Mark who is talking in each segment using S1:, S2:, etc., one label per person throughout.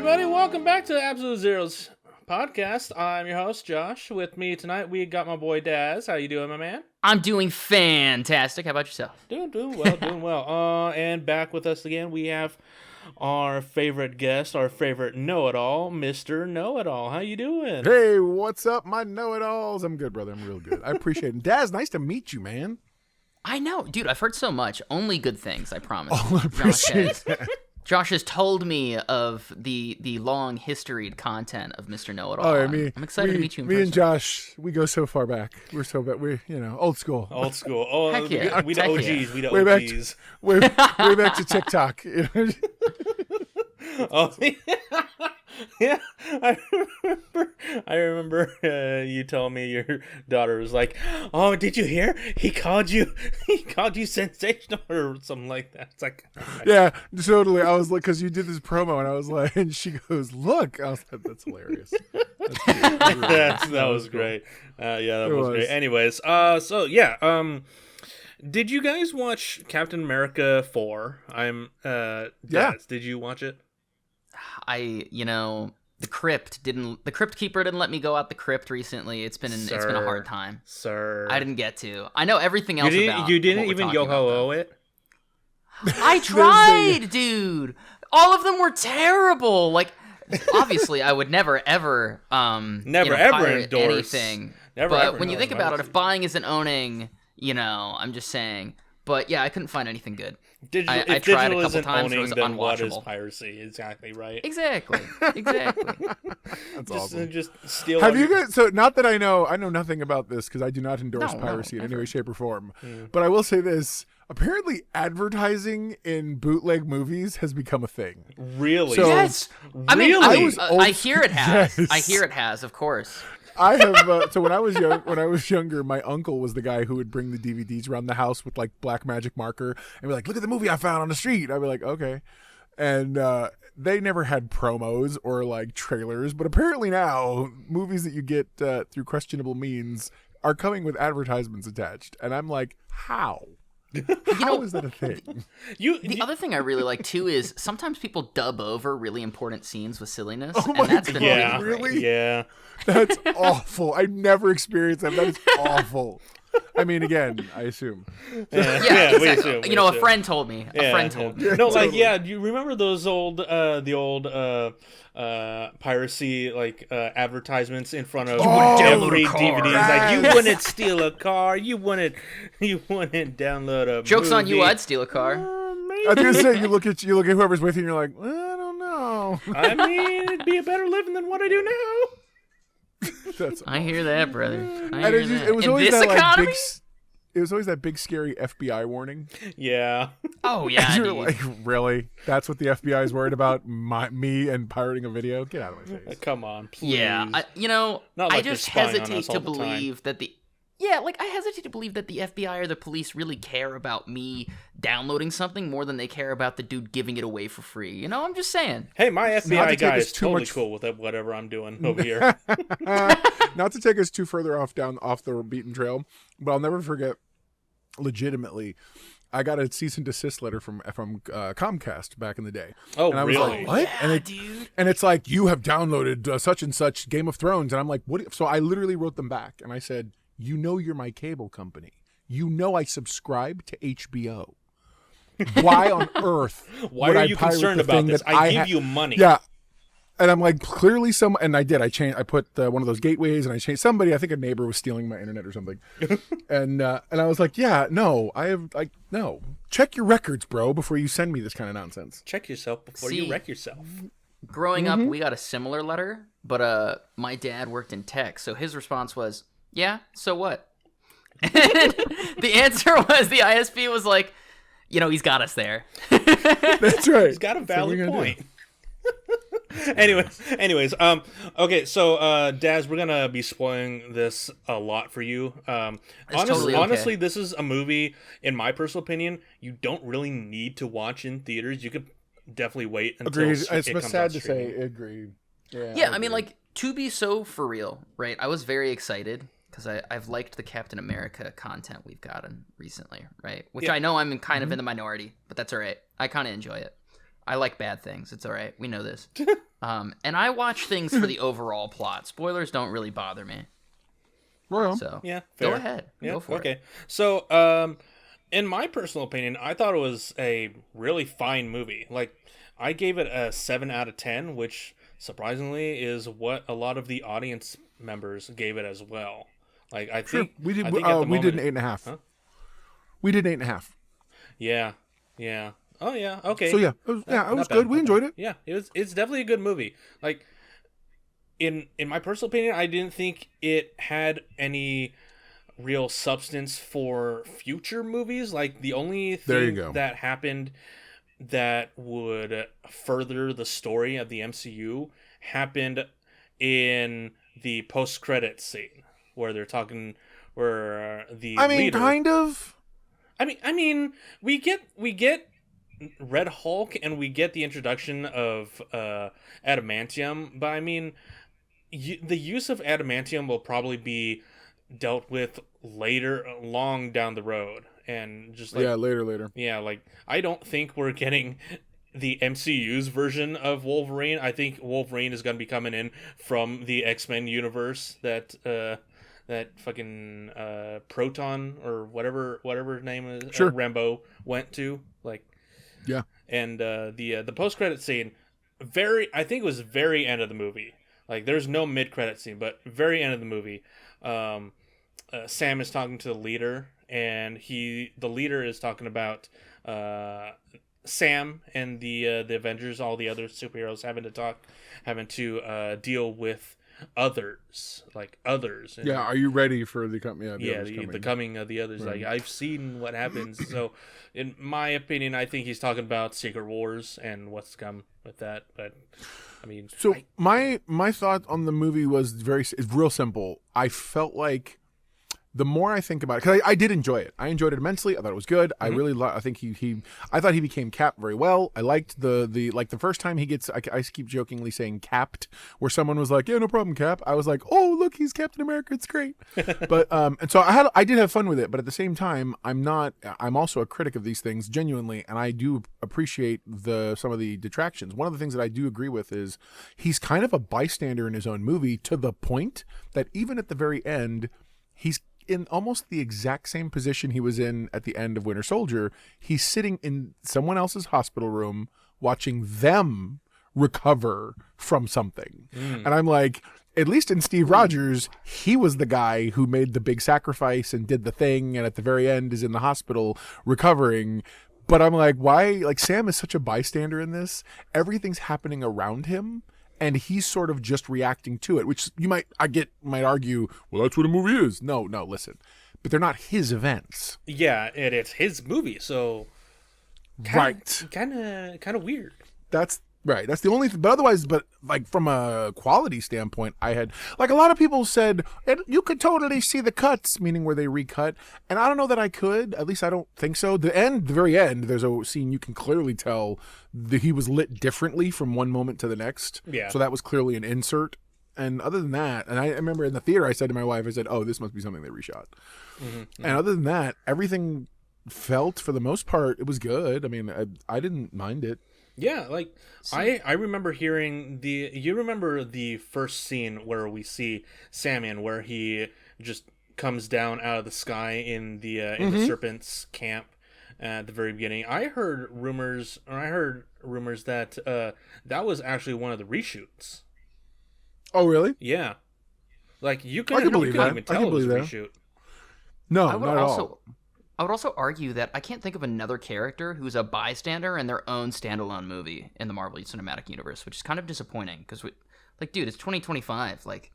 S1: everybody. Welcome back to Absolute Zeros podcast. I'm your host, Josh. With me tonight, we got my boy, Daz. How you doing, my man?
S2: I'm doing fantastic. How about yourself?
S1: Doing well. And back with us again, we have our favorite guest, our favorite know-it-all, Mr. Know-it-all. How you doing?
S3: Hey, what's up, my know-it-alls? I'm good, brother. I'm real good. I appreciate it. Daz, nice to meet you, man.
S2: I know, dude. I've heard so much. Only good things, I promise.
S3: Oh, I appreciate that.
S2: Josh has told me of the long historied content of Mr. Know-it-all.
S3: Oh,
S2: I'm excited to meet you in person.
S3: Me and Josh, we go so far back. We're so back. We're, old school.
S1: Old school. Oh,
S2: Heck yeah.
S1: we the
S2: Heck
S1: OGs.
S2: yeah.
S1: We the
S3: Way
S1: OGs.
S3: Way back to TikTok.
S1: Oh, yeah. I remember you told me your daughter was like, "Oh, did you hear? He called you sensational or something like that." It's like,
S3: Yeah, totally. I was like, because you did this promo, and I was like, and she goes, "Look," I was like, "That's hilarious." That's cute.
S1: that was great. That was great. Anyways, did you guys watch Captain America 4?
S3: Yeah.
S1: Did you watch it?
S2: The crypt keeper didn't let me go out the crypt recently. It's been a hard time.
S1: Sir.
S2: I didn't get to. I know everything else about
S1: You didn't
S2: what we're
S1: even
S2: talking about,
S1: yo-ho-oh it?
S2: I tried, dude. All of them were terrible. Like, obviously, I would never ever
S1: ever endorse
S2: anything. But when you think about it, if buying isn't owning, I'm just saying. But yeah, I couldn't find anything good. I tried a couple times. It was
S1: then what is
S2: unwatchable.
S1: piracy? Exactly right.
S2: Exactly.
S3: That's awesome.
S1: Just steal.
S3: Have you guys? So not that I know nothing about this because I do not endorse piracy in any
S2: never.
S3: way, shape, or form. But I will say this: apparently, advertising in bootleg movies has become a thing.
S1: Really?
S3: So,
S2: Yes.
S1: Really?
S2: I mean,
S3: I
S2: hear it has.
S3: Yes.
S2: I hear it has, of course.
S3: I have. So when I was younger, my uncle was the guy who would bring the DVDs around the house with like black magic marker and be like, "Look at the movie I found on the street." I'd be like, "Okay," and they never had promos or like trailers, but apparently now movies that you get through questionable means are coming with advertisements attached, and I'm like, how? How is that a thing?
S2: The other thing I really like too is sometimes people dub over really important scenes with silliness,
S3: Oh
S2: and that's
S3: my
S2: been
S3: God,
S2: really great.
S3: really?
S1: Yeah.
S3: That's awful. I've never experienced that. That is awful. I mean, again, I assume.
S2: Yeah,
S1: we
S2: exactly.
S1: assume.
S2: A friend told me. A friend told me.
S1: No,
S3: Totally.
S1: like, yeah. Do you remember those the old piracy advertisements in front of every DVD? It's like, you wouldn't steal a car. You wouldn't download a
S2: Joke's on you,
S1: movie.
S2: I'd steal a car.
S3: I was gonna say you look at whoever's with you, and you're like, well, I don't know.
S1: I mean, it'd be a better living than what I do now.
S3: That's
S2: I hear that, brother.
S3: and it was
S2: In
S3: always
S2: this
S3: that like
S2: economy?
S3: big. It was always that big scary FBI warning.
S1: Yeah.
S2: Oh yeah,
S3: You're
S2: dude.
S3: like, really? That's what the FBI is worried about? Me and pirating a video? Get out of my face.
S1: Come on, please.
S2: Yeah,
S1: Not
S2: I
S1: like
S2: just
S1: they're spying on
S2: hesitate
S1: us all
S2: to
S1: the time.
S2: believe that I hesitate to believe that the FBI or the police really care about me downloading something more than they care about the dude giving it away for free. I'm just saying.
S1: Hey, my
S3: Not to
S1: FBI
S3: take
S1: guy
S3: us
S1: is
S3: too
S1: totally
S3: much-
S1: cool with whatever I'm doing over here.
S3: Not to take us too further off the beaten trail, but I'll never forget. Legitimately, I got a cease and desist letter from Comcast back in the day.
S1: Oh,
S3: and I was
S1: really?
S3: like, what?
S2: Yeah, dude.
S3: And it's like, you have downloaded such and such Game of Thrones. And I'm like, what? So I literally wrote them back and I said, you're my cable company. I subscribe to HBO. Why on earth
S1: Why
S3: would
S1: are
S3: I
S1: you
S3: pirate
S1: concerned
S3: the
S1: about
S3: thing
S1: this?
S3: that
S1: I give you money.
S3: Yeah. And I'm like, clearly and I did. I put one of those gateways and I changed somebody. I think a neighbor was stealing my internet or something. and I was like, yeah, no, no. Check your records, bro, before you send me this kind of nonsense.
S1: Check yourself before you wreck yourself.
S2: Growing up, we got a similar letter, but my dad worked in tech, so his response was, "Yeah, so what?" And the answer was the ISP was like, he's got us there.
S3: That's right.
S1: He's got a valid point. Anyways, okay, so Daz, we're gonna be spoiling this a lot for you.
S2: Totally okay.
S1: Honestly, this is a movie, in my personal opinion, you don't really need to watch in theaters. You could definitely wait until
S3: Agreed.
S1: it
S3: It's
S1: comes
S3: sad
S1: out
S3: to
S1: streaming.
S3: say. Agreed.
S2: Yeah, I mean, like, to be so for real, right? I was very excited because I've liked the Captain America content we've gotten recently, right? Which I know I'm kind of in the minority, but that's all right. I kind of enjoy it. I like bad things. It's all right. We know this. And I watch things for the overall plot. Spoilers don't really bother me.
S3: Well,
S2: So
S1: Yeah,
S2: go
S1: fair.
S2: ahead.
S1: Yeah,
S2: Go for
S1: okay.
S2: it.
S1: So, in my personal opinion, I thought it was a really fine movie. Like, I gave it a 7 out of 10, which surprisingly is what a lot of the audience members gave it as well. Like, I
S3: sure.
S1: think
S3: We did.
S1: I think at the
S3: We did
S1: moment-
S3: an 8.5.
S1: Huh?
S3: We did 8.5.
S1: Yeah, yeah. Oh yeah. Okay.
S3: So yeah, it was
S1: Not
S3: good.
S1: bad,
S3: We
S1: not
S3: enjoyed
S1: bad.
S3: it.
S1: Yeah, it's definitely a good movie. Like, in my personal opinion, I didn't think it had any real substance for future movies. Like, the only
S3: There you
S1: thing
S3: go.
S1: that happened that would further the story of the MCU happened in the post-credit scene where they're talking, where the
S3: I mean,
S1: leader,
S3: kind of.
S1: I mean, we get Red Hulk and we get the introduction of adamantium, but I mean, the use of adamantium will probably be dealt with later, long down the road, and just like
S3: Later.
S1: yeah, like, I don't think we're getting the MCU's version of Wolverine. I think Wolverine is going to be coming in from the X-Men universe that fucking Proton or whatever his name is,
S3: Sure.
S1: Rambo went to, like.
S3: Yeah.
S1: And the post-credit scene, I think it was very end of the movie. Like, there's no mid-credit scene, but very end of the movie, Sam is talking to the leader, and the leader is talking about Sam and the Avengers, all the other superheroes having to deal with others. And,
S3: Yeah. Are you ready for the coming?
S1: yeah, the coming of the others.
S3: Right.
S1: Like, I've seen what happens. So, in my opinion, I think he's talking about Secret Wars and what's to come with that. But, I mean,
S3: So my thought on the movie was it's real simple. I felt like the more I think about it, because I did enjoy it. I enjoyed it immensely. I thought it was good. I really, I think I thought he became Cap very well. I liked the first time he gets, I keep jokingly saying capped, where someone was like, yeah, no problem, Cap. I was like, oh, look, he's Captain America. It's great. But, and so I did have fun with it, but at the same time, I'm also a critic of these things genuinely. And I do appreciate some of the detractions. One of the things that I do agree with is he's kind of a bystander in his own movie, to the point that even at the very end, he's in almost the exact same position he was in at the end of Winter Soldier. He's sitting in someone else's hospital room watching them recover from something. And I'm like, at least in Steve Rogers, he was the guy who made the big sacrifice and did the thing, and at the very end is in the hospital recovering. But I'm like, why? Like, Sam is such a bystander in this. Everything's happening around him, and he's sort of just reacting to it, which you might argue, well, that's what a movie is. No, listen. But they're not his events.
S1: yeah, it's his movie, so
S3: Right.
S1: kind of weird.
S3: That's right. That's the only thing. But otherwise, like, from a quality standpoint, I had, like, a lot of people said, you could totally see the cuts, meaning where they recut. And I don't know that I could. At least I don't think so. The very end, there's a scene you can clearly tell that he was lit differently from one moment to the next.
S1: Yeah.
S3: So that was clearly an insert. And other than that, and I remember in the theater, I said to my wife, I said, oh, this must be something they reshot. And other than that, everything felt, for the most part, it was good. I mean, I didn't mind it.
S1: Yeah, like, I remember hearing you remember the first scene where we see Sam where he just comes down out of the sky in the Serpent's camp at the very beginning. I heard rumors that that was actually one of the reshoots.
S3: Oh, really?
S1: Yeah. Like, you
S3: I
S1: couldn't
S3: can believe that.
S1: even
S3: I
S1: tell
S3: can
S1: it was a
S3: believe
S1: reshoot.
S3: No,
S2: I would
S3: not at
S2: also
S3: all.
S2: I would also argue that I can't think of another character who's a bystander in their own standalone movie in the Marvel Cinematic Universe, which is kind of disappointing because, like, dude, it's 2025. Like,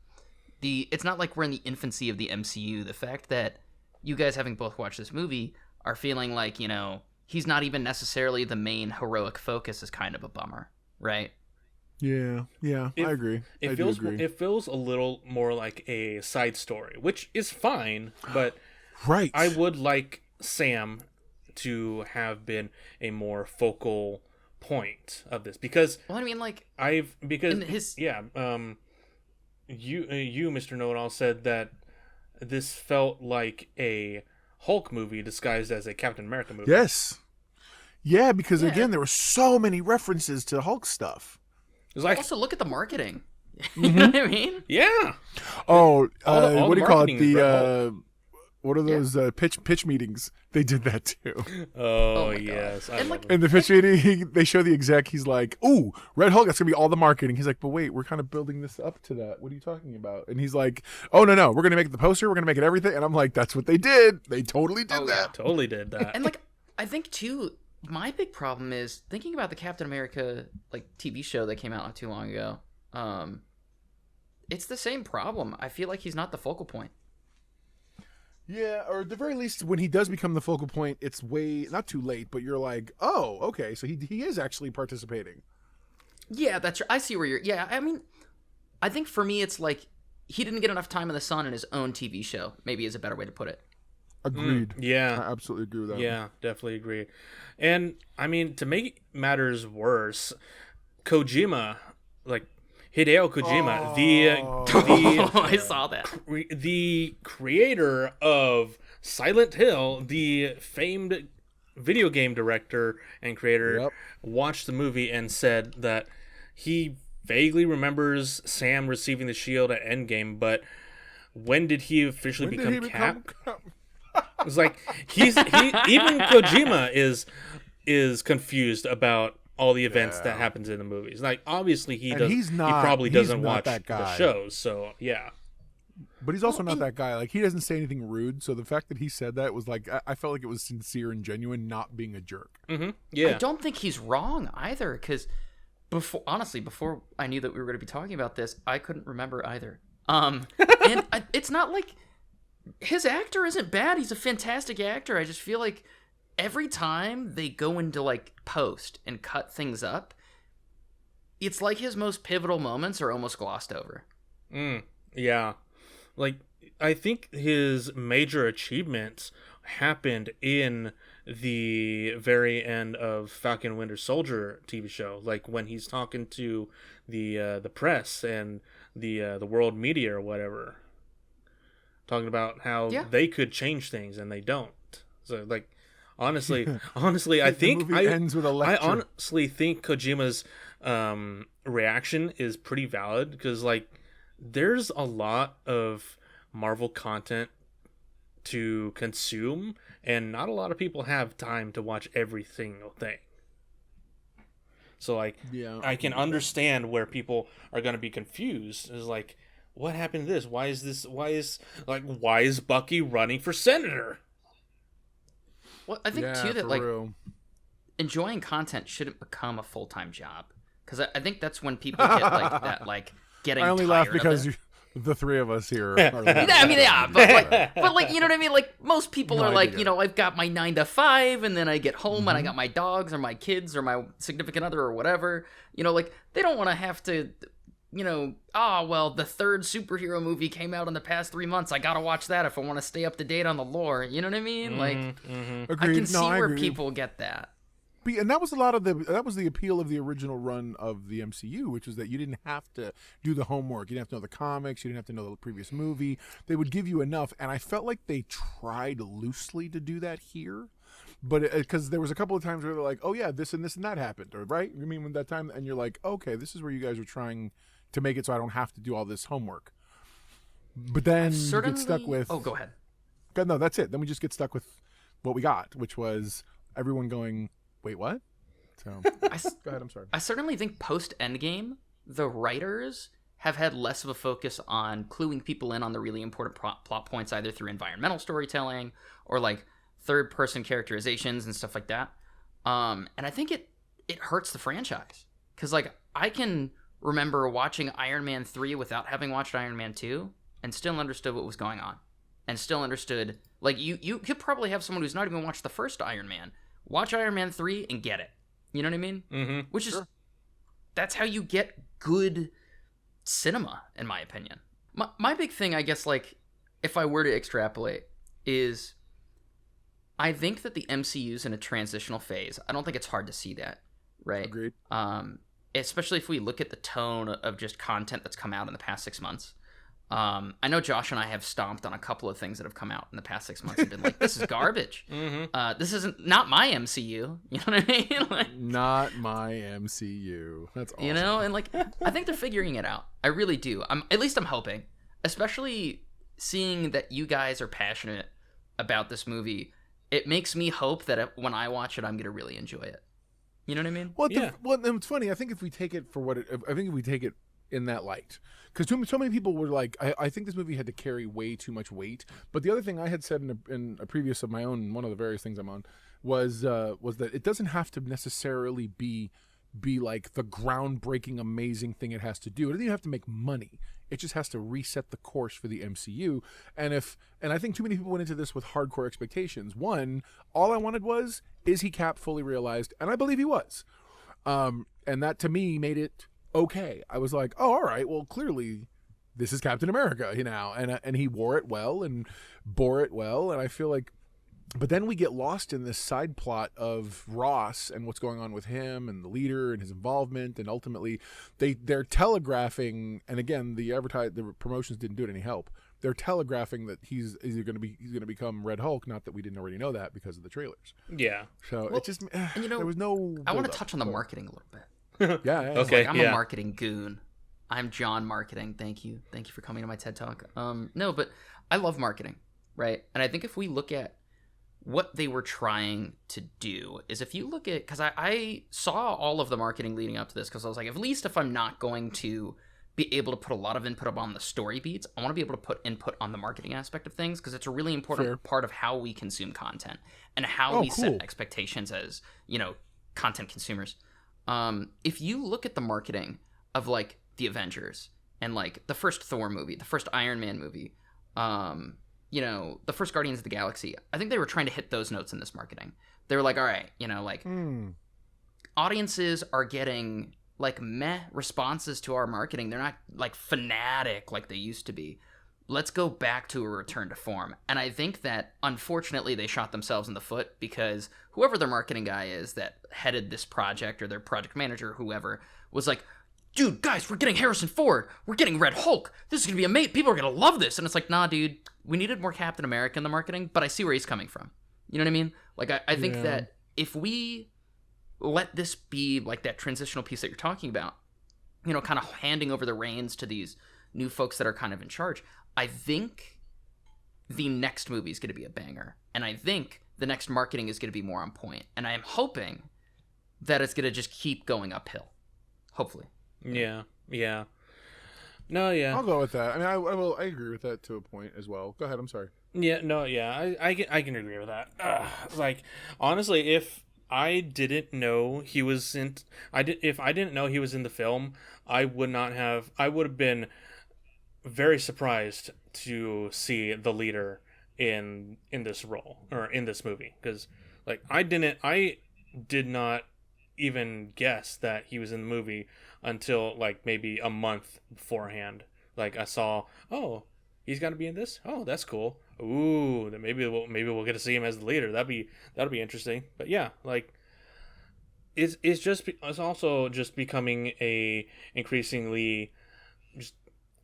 S2: it's not like we're in the infancy of the MCU. The fact that you guys, having both watched this movie, are feeling like, you know, he's not even necessarily the main heroic focus is kind of a bummer, right?
S3: Yeah, I agree. I do agree.
S1: It feels a little more like a side story, which is fine, but
S3: Right.
S1: I would like Sam to have been a more focal point of this, because
S2: Well, I mean, like,
S1: you Mr. Know-It-All said that this felt like a Hulk movie disguised as a Captain America movie.
S3: Yes. Yeah, because
S2: Yeah.
S3: again, there were so many references to Hulk stuff.
S1: It's like,
S2: also, look at the marketing. You know what I mean?
S1: yeah.
S3: Oh,
S1: all
S3: what
S1: the
S3: do you call it?
S1: marketing is Red
S3: What are those pitch meetings? They did that too.
S1: Oh,
S2: my God.
S1: yes. I
S2: And,
S1: love
S2: like,
S1: it.
S3: In the pitch meeting, they show the exec. He's like, "Ooh, Red Hulk. That's gonna be all the marketing." He's like, "But wait, we're kind of building this up to that. What are you talking about?" And he's like, "Oh no, we're gonna make it the poster. We're gonna make it everything." And I'm like, "That's what they did. They totally did that."
S1: Totally did that.
S2: And like, I think too, my big problem is thinking about the Captain America like TV show that came out not too long ago. It's the same problem. I feel like he's not the focal point.
S3: Yeah, or at the very least, when he does become the focal point, it's way not too late. But you're like, "Oh, okay, so he is actually participating."
S2: Yeah, that's. I see where you're. Yeah, I mean, I think for me, it's like he didn't get enough time in the sun in his own TV show. Maybe is a better way to put it.
S3: Agreed.
S1: Yeah.
S3: I absolutely agree with that.
S1: Yeah, definitely agree. And I mean, to make matters worse, Kojima, like Hideo Kojima,
S2: I saw that.
S1: the creator of Silent Hill, the famed video game director and creator, watched the movie and said that he vaguely remembers Sam receiving the shield at Endgame, but when did he officially become Cap? It's like he even Kojima is confused about all the events that happens in the movies. Like obviously he probably doesn't watch the shows, so yeah.
S3: But he's also not that guy. Like he doesn't say anything rude, so the fact that he said that was like I felt like it was sincere and genuine, not being a jerk.
S1: Mm-hmm. Yeah.
S2: I don't think he's wrong either, because before I knew that we were going to be talking about this, I couldn't remember either. And it's not like his actor isn't bad. He's a fantastic actor. I just feel like every time they go into like post and cut things up, it's like his most pivotal moments are almost glossed over.
S1: Yeah. Like I think his major achievements happened in the very end of Falcon Winter Soldier TV show, like when he's talking to the press and the world media or whatever, talking about how they could change things and they don't. So like honestly I think
S3: the movie ends with a lecture.
S1: I honestly think Kojima's reaction is pretty valid, because like there's a lot of Marvel content to consume and not a lot of people have time to watch every single thing. So like I can understand where people are going to be confused. Is like, what happened to this? Why is Bucky running for senator?
S2: Well, I think too that like
S3: real.
S2: Enjoying content shouldn't become a full-time job, because I think that's when people get like that, like getting.
S3: I only
S2: tired
S3: laugh
S2: of
S3: because
S2: it.
S3: the three of us here.
S2: I mean, yeah, but like, you know what I mean? Like most people are like, you know, I've got my 9 to 5, and then I get home and I got my dogs or my kids or my significant other or whatever. You know, like they don't want to have to. You know, well, the third superhero movie came out in the past 3 months. I gotta watch that if I want to stay up to date on the lore. You know what I mean? Like, I can see where people get that.
S3: And that was that was the appeal of the original run of the MCU, which is that you didn't have to do the homework. You didn't have to know the comics. You didn't have to know the previous movie. They would give you enough, and I felt like they tried loosely to do that here. But because there was a couple of times where they're like, "Oh yeah, this and that happened," or right? You mean when that time, and you're like, "Okay, this is where you guys are trying to make it so I don't have to do all this homework." But then you get stuck with...
S2: Oh, go ahead.
S3: No, that's it. Then we just get stuck with what we got, which was everyone going, "Wait, what?" So go ahead, I'm sorry.
S2: I certainly think post-Endgame, the writers have had less of a focus on cluing people in on the really important plot points, either through environmental storytelling or like third-person characterizations and stuff like that. And I think it hurts the franchise. Because like I can remember watching Iron Man 3 without having watched Iron Man 2 and still understood what was going on. And still understood, like, you could probably have someone who's not even watched the first Iron Man watch Iron Man 3 and get it. You know what I mean?
S1: Mm-hmm.
S2: Which is, that's how you get good cinema, in my opinion. My big thing, I guess, like, if I were to extrapolate, is I think that the MCU's in a transitional phase. I don't think it's hard to see that, right?
S3: Agreed.
S2: Especially if we look at the tone of just content that's come out in the past 6 months. I know Josh and I have stomped on a couple of things that have come out in the past 6 months and been like, this is garbage. This isn't not my MCU. You know what I mean? Like,
S3: not my MCU. That's awesome.
S2: You know, and like, I think they're figuring it out. I really do. At least I'm hoping, especially seeing that you guys are passionate about this movie. It makes me hope that when I watch it, I'm going to really enjoy it. You know what I mean?
S3: Well, it's funny. I think if we take it for what I think if we take it in that light, because so many people were like, I think this movie had to carry way too much weight. But the other thing I had said in a previous of my own, one of the various things I'm on, was that it doesn't have to necessarily be like the groundbreaking, amazing thing it has to do. It doesn't even have to make money. It just has to reset the course for the MCU. And I think too many people went into this with hardcore expectations. One, all I wanted was, is he Cap fully realized? And I believe he was. And that to me made it okay. I was like, oh, all right, well, clearly this is Captain America, you know, and he wore it well and bore it well. And I feel like, but then we get lost in this side plot of Ross and what's going on with him and the leader and his involvement, and ultimately they're telegraphing. And again, the promotions didn't do it any help. They're telegraphing that he's going to become Red Hulk. Not that we didn't already know that because of the trailers.
S1: Yeah.
S3: So it just and, you know, there was no.
S2: I want to touch on the marketing a little bit.
S3: Yeah.
S1: Okay.
S2: I'm a marketing goon. I'm John Marketing. Thank you for coming to my TED Talk. No, but I love marketing, right? And I think if we look at what they were trying to do is, if you look at, because I saw all of the marketing leading up to this, because I was like, at least if I'm not going to be able to put a lot of input on the story beats, I want to be able to put input on the marketing aspect of things, because it's a really important part of how we consume content and how we set expectations as, you know, content consumers. If you look at the marketing of like the Avengers and like the first Thor movie, the first Iron Man movie, you know, the first Guardians of the Galaxy, I think they were trying to hit those notes in this marketing. They were like, all right, you know, like audiences are getting like meh responses to our marketing. They're not like fanatic like they used to be. Let's go back to a return to form. And I think that unfortunately they shot themselves in the foot, because whoever their marketing guy is that headed this project, or their project manager or whoever, was like, dude, guys, we're getting Harrison Ford. We're getting Red Hulk. This is going to be amazing. People are going to love this. And it's like, nah, dude, we needed more Captain America in the marketing, but I see where he's coming from. You know what I mean? Like, I think that if we let this be like that transitional piece that you're talking about, you know, kind of handing over the reins to these new folks that are kind of in charge, I think the next movie is going to be a banger. And I think the next marketing is going to be more on point. And I am hoping that it's going to just keep going uphill. Hopefully.
S1: Yeah. No, yeah.
S3: I'll go with that. I mean, I agree with that to a point as well. Go ahead. I'm sorry.
S1: Yeah, no, yeah. I can agree with that. Like, honestly, if I didn't know he was in, if I didn't know he was in the film, I would have been very surprised to see the leader in this role, or in this movie, because like I did not even guess that he was in the movie until like maybe a month beforehand. Like I saw, oh, he's got to be in this. Oh, that's cool. Ooh, then maybe we'll get to see him as the leader. That'll be interesting. But yeah, like it's also just becoming a increasingly just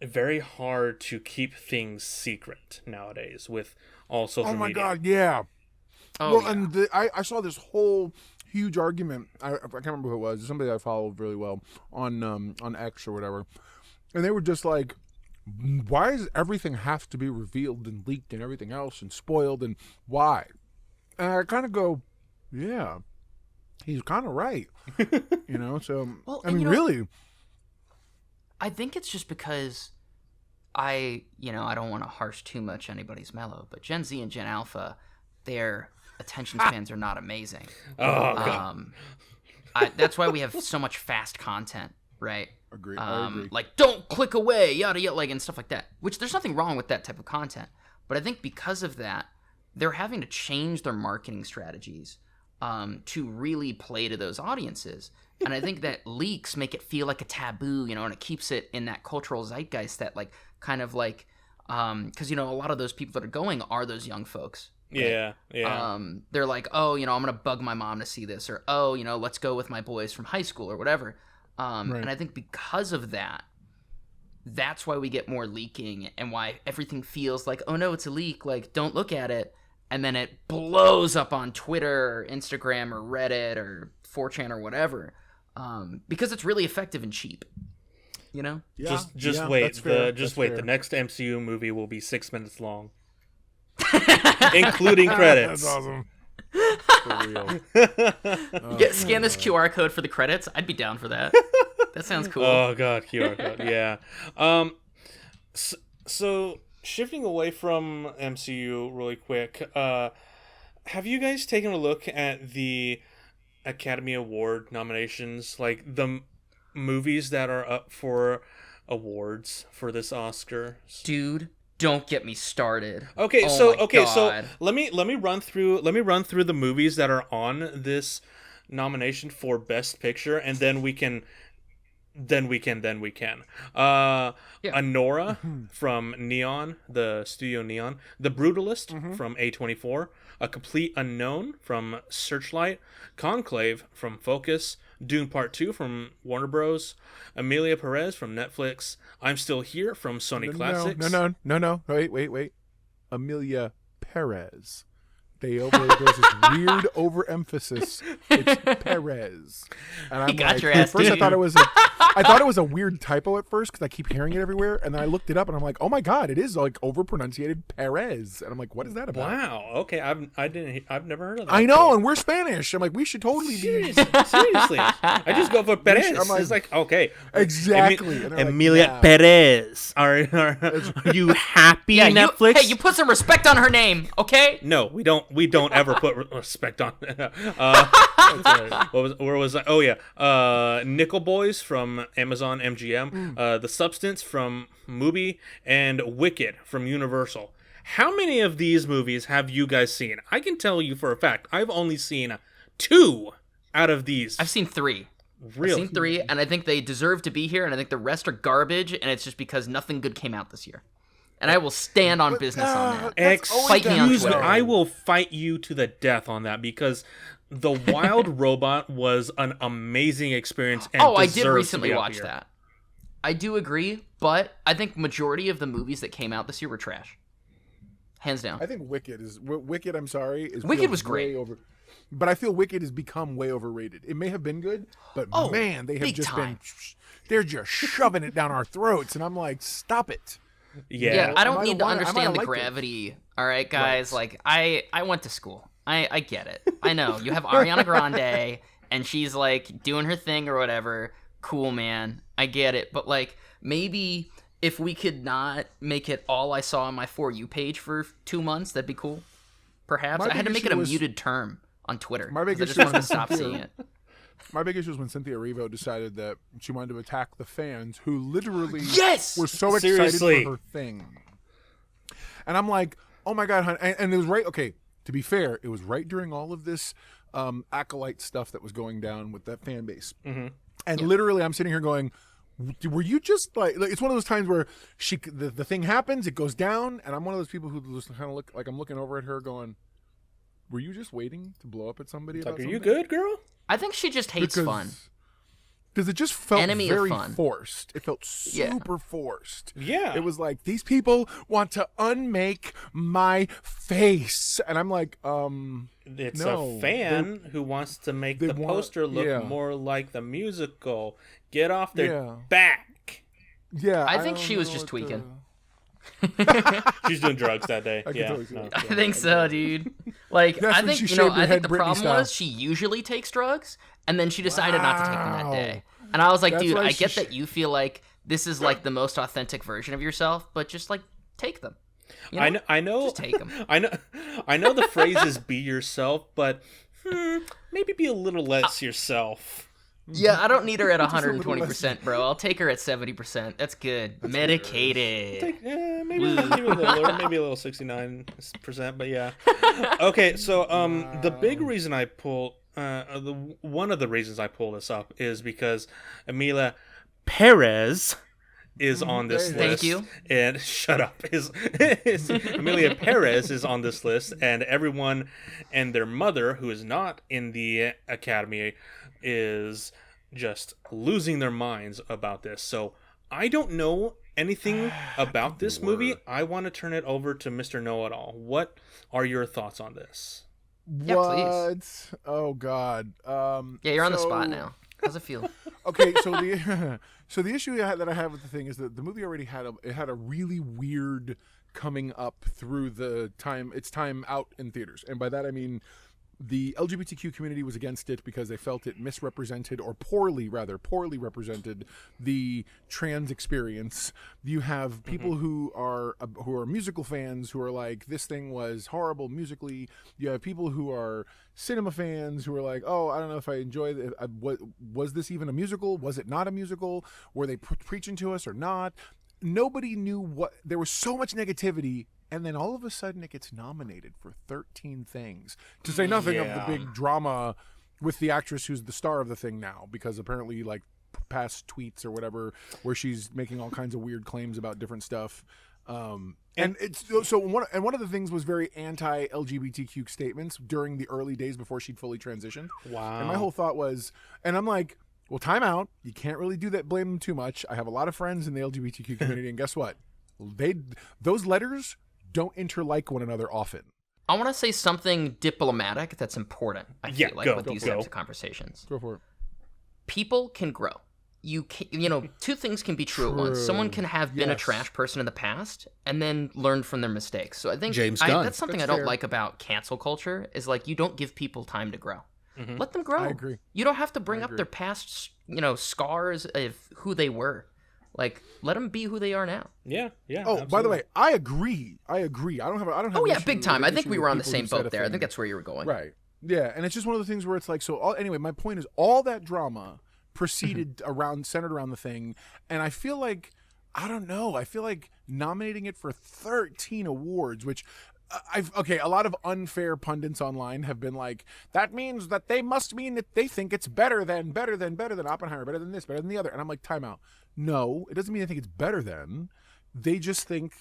S1: very hard to keep things secret nowadays with all social media.
S3: Oh my god, yeah.
S2: Oh,
S3: well, yeah. And I saw this whole huge argument. I can't remember who it was. Somebody I followed really well on X or whatever, and they were just like, "Why does everything have to be revealed and leaked and everything else and spoiled, and why?" And I kind of go, "Yeah, he's kind of right." You know, so
S2: well,
S3: I mean, really,
S2: I think it's just because I don't want to harsh too much anybody's mellow, but Gen Z and Gen Alpha, their attention spans are not amazing.
S1: Oh, God.
S2: That's why we have so much fast content, right?
S3: Agree. I agree.
S2: Like, don't click away, yada yada, like, and stuff like that. Which there's nothing wrong with that type of content, but I think because of that, they're having to change their marketing strategies to really play to those audiences. And I think that leaks make it feel like a taboo, you know, and it keeps it in that cultural zeitgeist that, like, kind of like, because, you know, a lot of those people that are going are those young folks. Right?
S1: Yeah.
S2: They're like, oh, you know, I'm going to bug my mom to see this, or, oh, you know, let's go with my boys from high school or whatever.
S3: Right.
S2: And I think because of that, that's why we get more leaking and why everything feels like, oh no, it's a leak, like don't look at it, and then it blows up on Twitter or Instagram or Reddit or 4chan or whatever, because it's really effective and cheap, you know.
S1: Just wait. The next MCU movie will be 6 minutes long, including credits.
S3: That's awesome. For real.
S2: Scan this QR code for the credits. I'd be down for that. That sounds cool.
S1: Oh god, QR code. Yeah. So shifting away from MCU really quick, have you guys taken a look at the Academy Award nominations, like the movies that are up for awards for this Oscar?
S2: Dude, don't get me started.
S1: Okay,
S2: Oh my
S1: so
S2: God.
S1: let me run through the movies that are on this nomination for Best Picture, and then we can. Anora from Neon, the studio Neon, The Brutalist from A24, A Complete Unknown from Searchlight, Conclave from Focus, Dune Part 2 from Warner Bros., Emiliaperez from Netflix, I'm Still Here from Sony Classics.
S3: No. Wait. Emilia Perez. There's this weird overemphasis. It's Perez. And I'm
S2: got
S3: like,
S2: your ass,
S3: at first
S2: dude.
S3: I thought it was a weird typo at first because I keep hearing it everywhere, and then I looked it up and I'm like, oh my god, it is like overpronunciated Perez, and I'm like, what is that about?
S1: Wow. Okay, I've never heard of that.
S3: I know,
S1: before.
S3: and we're Spanish. I'm like, we should totally be
S1: Seriously, I just go for Perez.
S3: I'm like,
S1: It's like, okay,
S3: exactly. And they're like,
S1: Emilia
S3: yeah.
S1: Perez. Are you happy, Netflix?
S2: You put some respect on her name, okay?
S1: No, we don't. We don't ever put respect on. Where was I? Oh yeah, Nickel Boys from Amazon MGM, The Substance from Mubi, and Wicked from Universal. How many of these movies have you guys seen? I can tell you for a fact, I've only seen 2 out of these.
S2: I've seen 3.
S1: Really?
S2: I've seen 3, and I think they deserve to be here, and I think the rest are garbage, and it's just because nothing good came out this year. And I will stand on business on that.
S1: Fight
S2: me on
S1: me.
S2: Twitter.
S1: I will fight you to the death on that because The Wild Robot was an amazing experience. And
S2: I did
S1: deserves
S2: recently
S1: to be up
S2: watch
S1: here.
S2: that. I do agree, but I think majority of the movies that came out this year were trash. Hands down.
S3: I think Wicked. I'm sorry.
S2: Wicked was great.
S3: But I feel Wicked has become way overrated. It may have been good, but man, they have
S2: big
S3: just
S2: time.
S3: they're just shoving it down our throats, and I'm like, stop it.
S2: Yeah, I don't need to
S3: I might
S2: understand
S3: have
S2: the
S3: liked it.
S2: gravity. All right, guys. Like, I went to school. I get it. I know. You have Ariana Grande, and she's, like, doing her thing or whatever. Cool, man. I get it. But, like, maybe if we could not make it all I saw on my For You page for 2 months, that'd be cool. Perhaps. I had to make it a muted term on Twitter.
S3: My big
S2: I just
S3: issue
S2: wanted to
S3: was
S2: stop
S3: Cynthia.
S2: seeing it.
S3: My big issue was when Cynthia Erivo decided that she wanted to attack the fans who literally
S2: Yes!
S3: were so excited
S1: Seriously.
S3: for her thing. And I'm like, oh my God, hon. And it was right. Okay, to be fair, it was right during all of this acolyte stuff that was going down with that fan base.
S1: Mm-hmm.
S3: And literally, I'm sitting here going, were you just like it's one of those times where the thing happens, it goes down, and I'm one of those people who just kind of look like I'm looking over at her going, were you just waiting to blow up at somebody about
S1: Are
S3: something?
S1: you good, girl?
S2: I think she just hates fun.
S3: Because it just felt
S2: Enemy of
S3: very
S2: fun.
S3: forced. It felt super forced.
S1: Yeah.
S3: It was like, these people want to unmake my face. And I'm like,
S1: It's
S3: no,
S1: a fan who wants to make the poster look more like the musical. Get off their back.
S3: Yeah.
S2: I think she was just tweaking.
S1: She's doing drugs that day.
S3: I can
S1: Yeah.
S3: totally see that.
S2: I think so, dude. Like,
S3: That's
S2: I
S3: when
S2: think
S3: she
S2: I
S3: shaved her
S2: think
S3: head
S2: the
S3: Britney
S2: problem
S3: style.
S2: was she usually takes drugs, and then she decided not to take them that
S3: Wow.
S2: day. And I was like,
S3: That's
S2: dude,
S3: why
S2: I
S3: she
S2: get that you feel like this is like the most authentic version of yourself, but just like take them. You know?
S1: I know.
S2: Just take them.
S1: I know. The phrase is "be yourself," but maybe be a little less yourself.
S2: Yeah, I don't need her at 120%, bro. I'll take her at 70%. That's good. Medicated.
S1: Maybe a little lower, maybe a little 69%, but yeah. Okay, so the big reason I pull one of the reasons I pull this up is because Emilia Perez is on this list.
S2: Thank you.
S1: And shut up. Emilia Perez is on this list, and everyone and their mother who is not in the Academy is just losing their minds about this. So I don't know anything about this movie. I want to turn it over to Mr. Know-It-All. What are your thoughts on this?
S2: Yeah,
S3: what?
S2: please.
S3: Oh God.
S2: Yeah, you're on the spot now. How's it feel?
S3: Okay, so the issue that I have with the thing is that the movie already had a really weird coming up through the time out in theaters, and by that I mean the LGBTQ community was against it because they felt it misrepresented, or poorly represented, the trans experience. You have people who are musical fans who are like, this thing was horrible musically. You have people who are cinema fans who are like, oh, I don't know if I enjoyed it. Was this even a musical? Was it not a musical? Were they preaching to us or not? Nobody knew what. There was so much negativity. And then all of a sudden it gets nominated for 13 things. To say nothing of the big drama with the actress who's the star of the thing now, because apparently like past tweets or whatever where she's making all kinds of weird claims about different stuff. And it's so one of the things was very anti-LGBTQ statements during the early days before she'd fully transitioned.
S1: Wow.
S3: And my whole thought was, and I'm like, well, time out. You can't really do that. Blame them too much. I have a lot of friends in the LGBTQ community, and guess what? Those letters don't interlike one another often.
S2: I want to say something diplomatic that's important, I feel like, with these types of conversations.
S3: Go for it.
S2: People can grow. Two things can be true at once. Someone can have been a trash person in the past and then learn from their mistakes. So I think
S1: James Gunn.
S2: that's something I don't like about cancel culture, is like you don't give people time to grow. Let them grow.
S3: I agree.
S2: You don't have to bring up their past, scars of who they were. Like, let them be who they are now.
S1: Yeah.
S3: Oh,
S1: absolutely.
S3: by the way, I agree. I don't have.
S2: Oh yeah,
S3: issue
S2: big time. I think
S3: issue
S2: we
S3: with
S2: were on the
S3: people
S2: same
S3: who said
S2: boat
S3: a
S2: there. I
S3: thing.
S2: think that's where you were going.
S3: Right. Yeah, and it's just one of the things where it's like, anyway, my point is all that drama proceeded centered around the thing, and I feel like, I don't know, I feel like nominating it for 13 awards, which a lot of unfair pundits online have been like, that means that they must mean that they think it's better than Oppenheimer, better than this, better than the other. And I'm like, time out. No, it doesn't mean they think it's better than. They just think,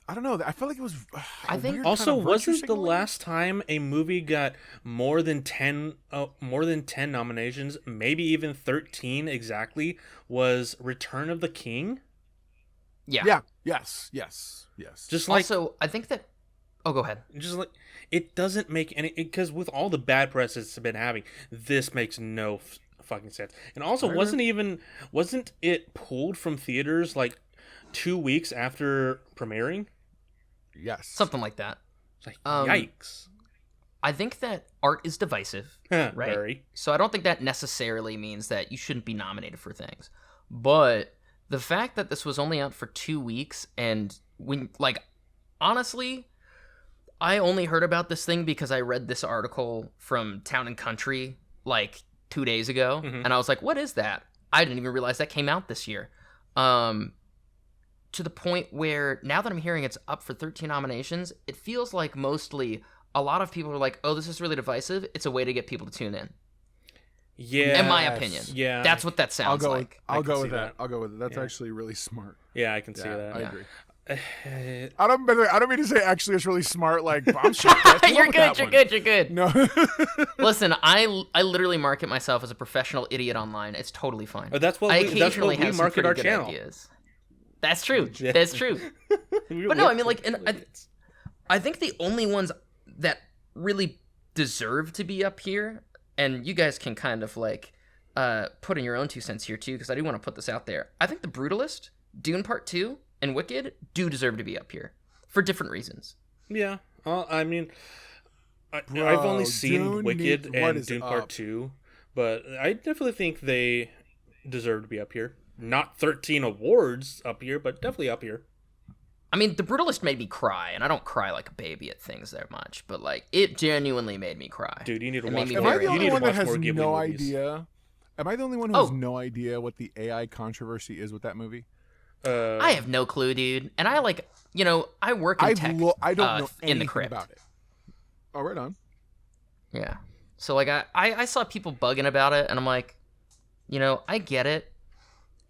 S3: I don't know. I felt like it was.
S2: I think
S1: also, wasn't the last time a movie got more than 10 nominations, maybe even 13 exactly, was Return of the King?
S2: Yeah.
S3: Yes.
S1: Just like,
S2: also, I think that. Oh, go ahead.
S1: Just like, it doesn't make any, because with all the bad press it's been having, this makes no fucking sense. And also, wasn't it pulled from theaters like 2 weeks after premiering?
S3: Yes.
S2: Something like that.
S1: It's like, yikes.
S2: I think that art is divisive, right?
S1: Very.
S2: So I don't think that necessarily means that you shouldn't be nominated for things. But the fact that this was only out for 2 weeks, and honestly, I only heard about this thing because I read this article from Town and Country like 2 days ago, and I was like, what is that? I didn't even realize that came out this year. To the point where now that I'm hearing it's up for 13 nominations, it feels like mostly a lot of people are like, oh, this is really divisive. It's a way to get people to tune in.
S1: Yeah.
S2: In my opinion. Yeah. That's what that sounds like.
S3: I'll go with that. That's actually really smart.
S1: Yeah, I can see that.
S3: I agree. I don't mean to say actually it's really smart. Like, I'm shocked.
S2: You're good.
S3: No.
S2: Listen, I literally market myself as a professional idiot online. It's totally fine.
S1: That's what we market our channel.
S2: Ideas. That's true. Yeah. That's true. But no, I mean, like, I think the only ones that really deserve to be up here, and you guys can kind of like put in your own 2 cents here too, because I do want to put this out there. I think The Brutalist, Dune Part 2, and Wicked do deserve to be up here for different reasons.
S1: Yeah. I mean, I've only seen Wicked and Dune Part 2, but I definitely think they deserve to be up here. Not 13 awards up here, but definitely up here.
S2: I mean, The Brutalist made me cry, and I don't cry like a baby at things that much, but like it genuinely made me cry.
S1: Dude, you need to watch more.
S3: Am I the only one that has
S1: Ghibli
S3: no
S1: movies.
S3: idea? Am I the only one who has no idea what the AI controversy is with that movie?
S2: I have no clue, dude. And I I work in tech.
S3: I don't know anything
S2: in the crypt
S3: about it. Oh, right on.
S2: Yeah. So like I saw people bugging about it, and I'm like, I get it.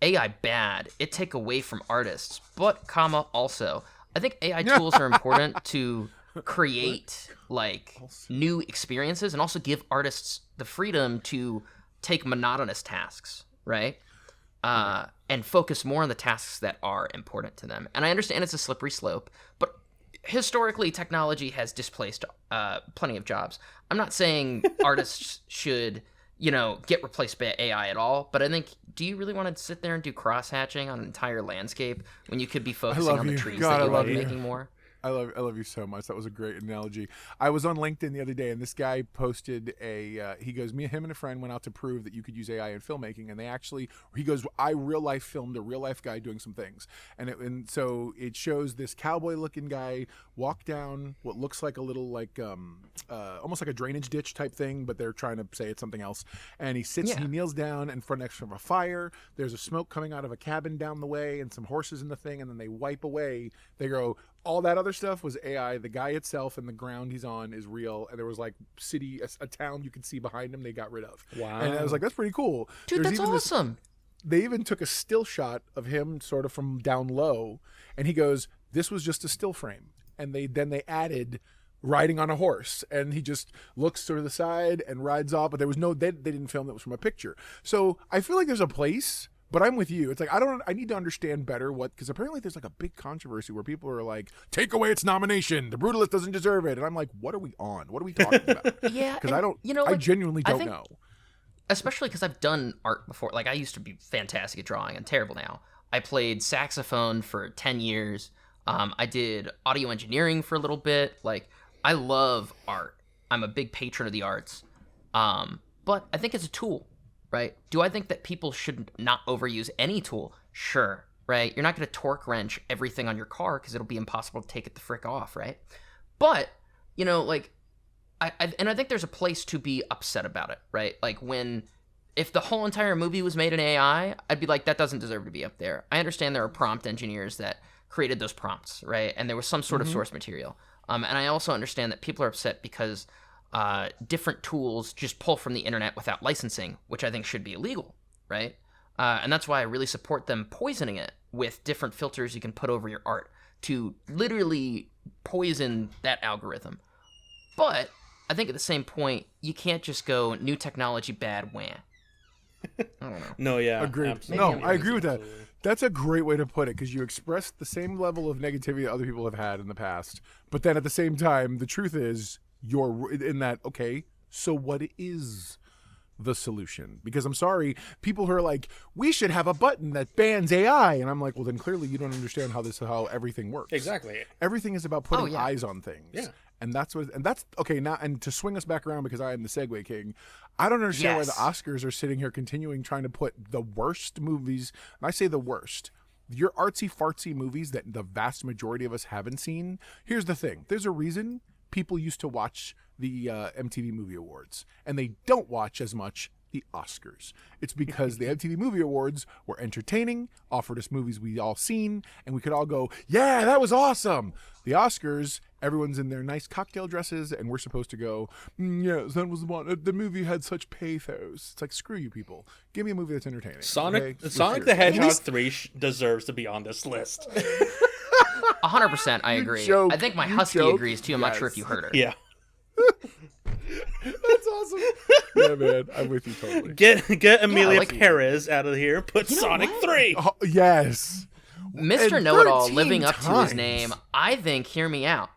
S2: AI bad. It take away from artists, but also, I think AI tools are important to create like new experiences, and also give artists the freedom to take monotonous tasks, right? and focus more on the tasks that are important to them. And I understand it's a slippery slope, but historically, technology has displaced plenty of jobs. I'm not saying artists should, get replaced by AI at all, but I think, do you really want to sit there and do cross-hatching on an entire landscape when you could be focusing on the trees that you love making more?
S3: I love you so much. That was a great analogy. I was on LinkedIn the other day, and this guy posted he goes, him and a friend went out to prove that you could use AI in filmmaking, and he goes, I real life filmed a real life guy doing some things, and so it shows this cowboy looking guy walk down what looks like a little almost like a drainage ditch type thing, but they're trying to say it's something else, and he kneels down in front next to a fire. There's a smoke coming out of a cabin down the way, and some horses in the thing, and then they wipe away. They go, all that other stuff was AI. The guy itself and the ground he's on is real. And there was a town you could see behind him they got rid of.
S1: Wow.
S3: And I was like, that's pretty cool.
S2: Dude, that's awesome.
S3: They even took a still shot of him sort of from down low. And he goes, this was just a still frame. And they added riding on a horse. And he just looks to the side and rides off. But there was they didn't film that was from a picture. So I feel like there's a place. But I'm with you. It's like, I need to understand better because apparently there's a big controversy where people are like, take away its nomination. The Brutalist doesn't deserve it. And I'm like, what are we on? What are we talking about?
S2: Yeah.
S3: Because I genuinely don't know.
S2: Especially because I've done art before. I used to be fantastic at drawing. I'm terrible now. I played saxophone for 10 years. I did audio engineering for a little bit. I love art. I'm a big patron of the arts. But I think it's a tool. Right? Do I think that people should not overuse any tool? Sure, right? You're not going to torque wrench everything on your car because it'll be impossible to take it the frick off, right? But, I think there's a place to be upset about it, right? If the whole entire movie was made in AI, I'd be like, that doesn't deserve to be up there. I understand there are prompt engineers that created those prompts, right? And there was some sort of source material. And I also understand that people are upset because different tools just pull from the internet without licensing, which I think should be illegal, right? And that's why I really support them poisoning it with different filters you can put over your art to literally poison that algorithm. But I think at the same point, you can't just go new technology bad, wah. I don't know.
S1: No, yeah.
S3: Agreed. No, I agree with that. That's a great way to put it because you express the same level of negativity that other people have had in the past. But then at the same time, the truth is, you're in that, okay, so what is the solution? Because I'm sorry, people who are like, we should have a button that bans AI, and I'm like, well, then clearly you don't understand how everything works.
S1: Exactly.
S3: Everything is about putting eyes on things.
S1: Yeah.
S3: And that's okay now. And to swing us back around, because I am the segue king, I don't understand why the Oscars are sitting here continuing trying to put the worst movies. And I say the worst. Your artsy fartsy movies that the vast majority of us haven't seen. Here's the thing. There's a reason people used to watch the MTV Movie Awards, and they don't watch as much the Oscars. It's because the MTV Movie Awards were entertaining, offered us movies we all seen, and we could all go, yeah, that was awesome. The Oscars, everyone's in their nice cocktail dresses, and we're supposed to go, yes, that was the one. The movie had such pathos. It's like, screw you people. Give me a movie that's entertaining.
S1: Sonic the Hedgehog 3 deserves to be on this list.
S2: 100%, I agree. I think my husky agrees too. I'm not sure if you heard her.
S1: Yeah.
S3: That's awesome. Yeah, man, I'm with you totally.
S1: Get Emilia Perez out of here. Put Sonic 3.
S3: Oh, yes.
S2: Mr. Know-It-All living up to his name. I think, hear me out.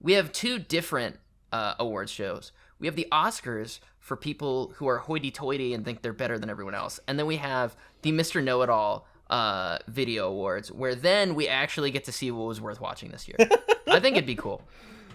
S2: We have two different awards shows. We have the Oscars for people who are hoity-toity and think they're better than everyone else. And then we have the Mr. Know-It-All video awards, where then we actually get to see what was worth watching this year. I think it'd be cool.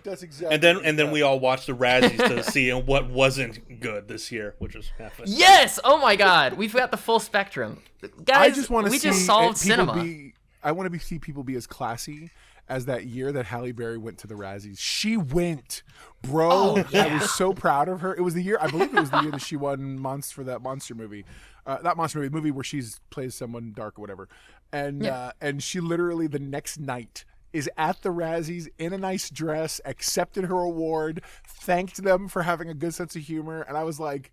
S3: That's exactly.
S1: And then we all watch the Razzies to see what wasn't good this year, which was half a...
S2: Yes! Oh my God, we've got the full spectrum, guys.
S3: I just want to
S2: we just solved cinema.
S3: I want to see people be as classy as that year that Halle Berry went to the Razzies. She went, bro.
S2: Oh, yeah.
S3: I was so proud of her. It was the year, I believe it was the year that she won for that monster movie. The movie where she plays someone dark or whatever. And she literally the next night is at the Razzies in a nice dress, accepted her award, thanked them for having a good sense of humor, and I was like,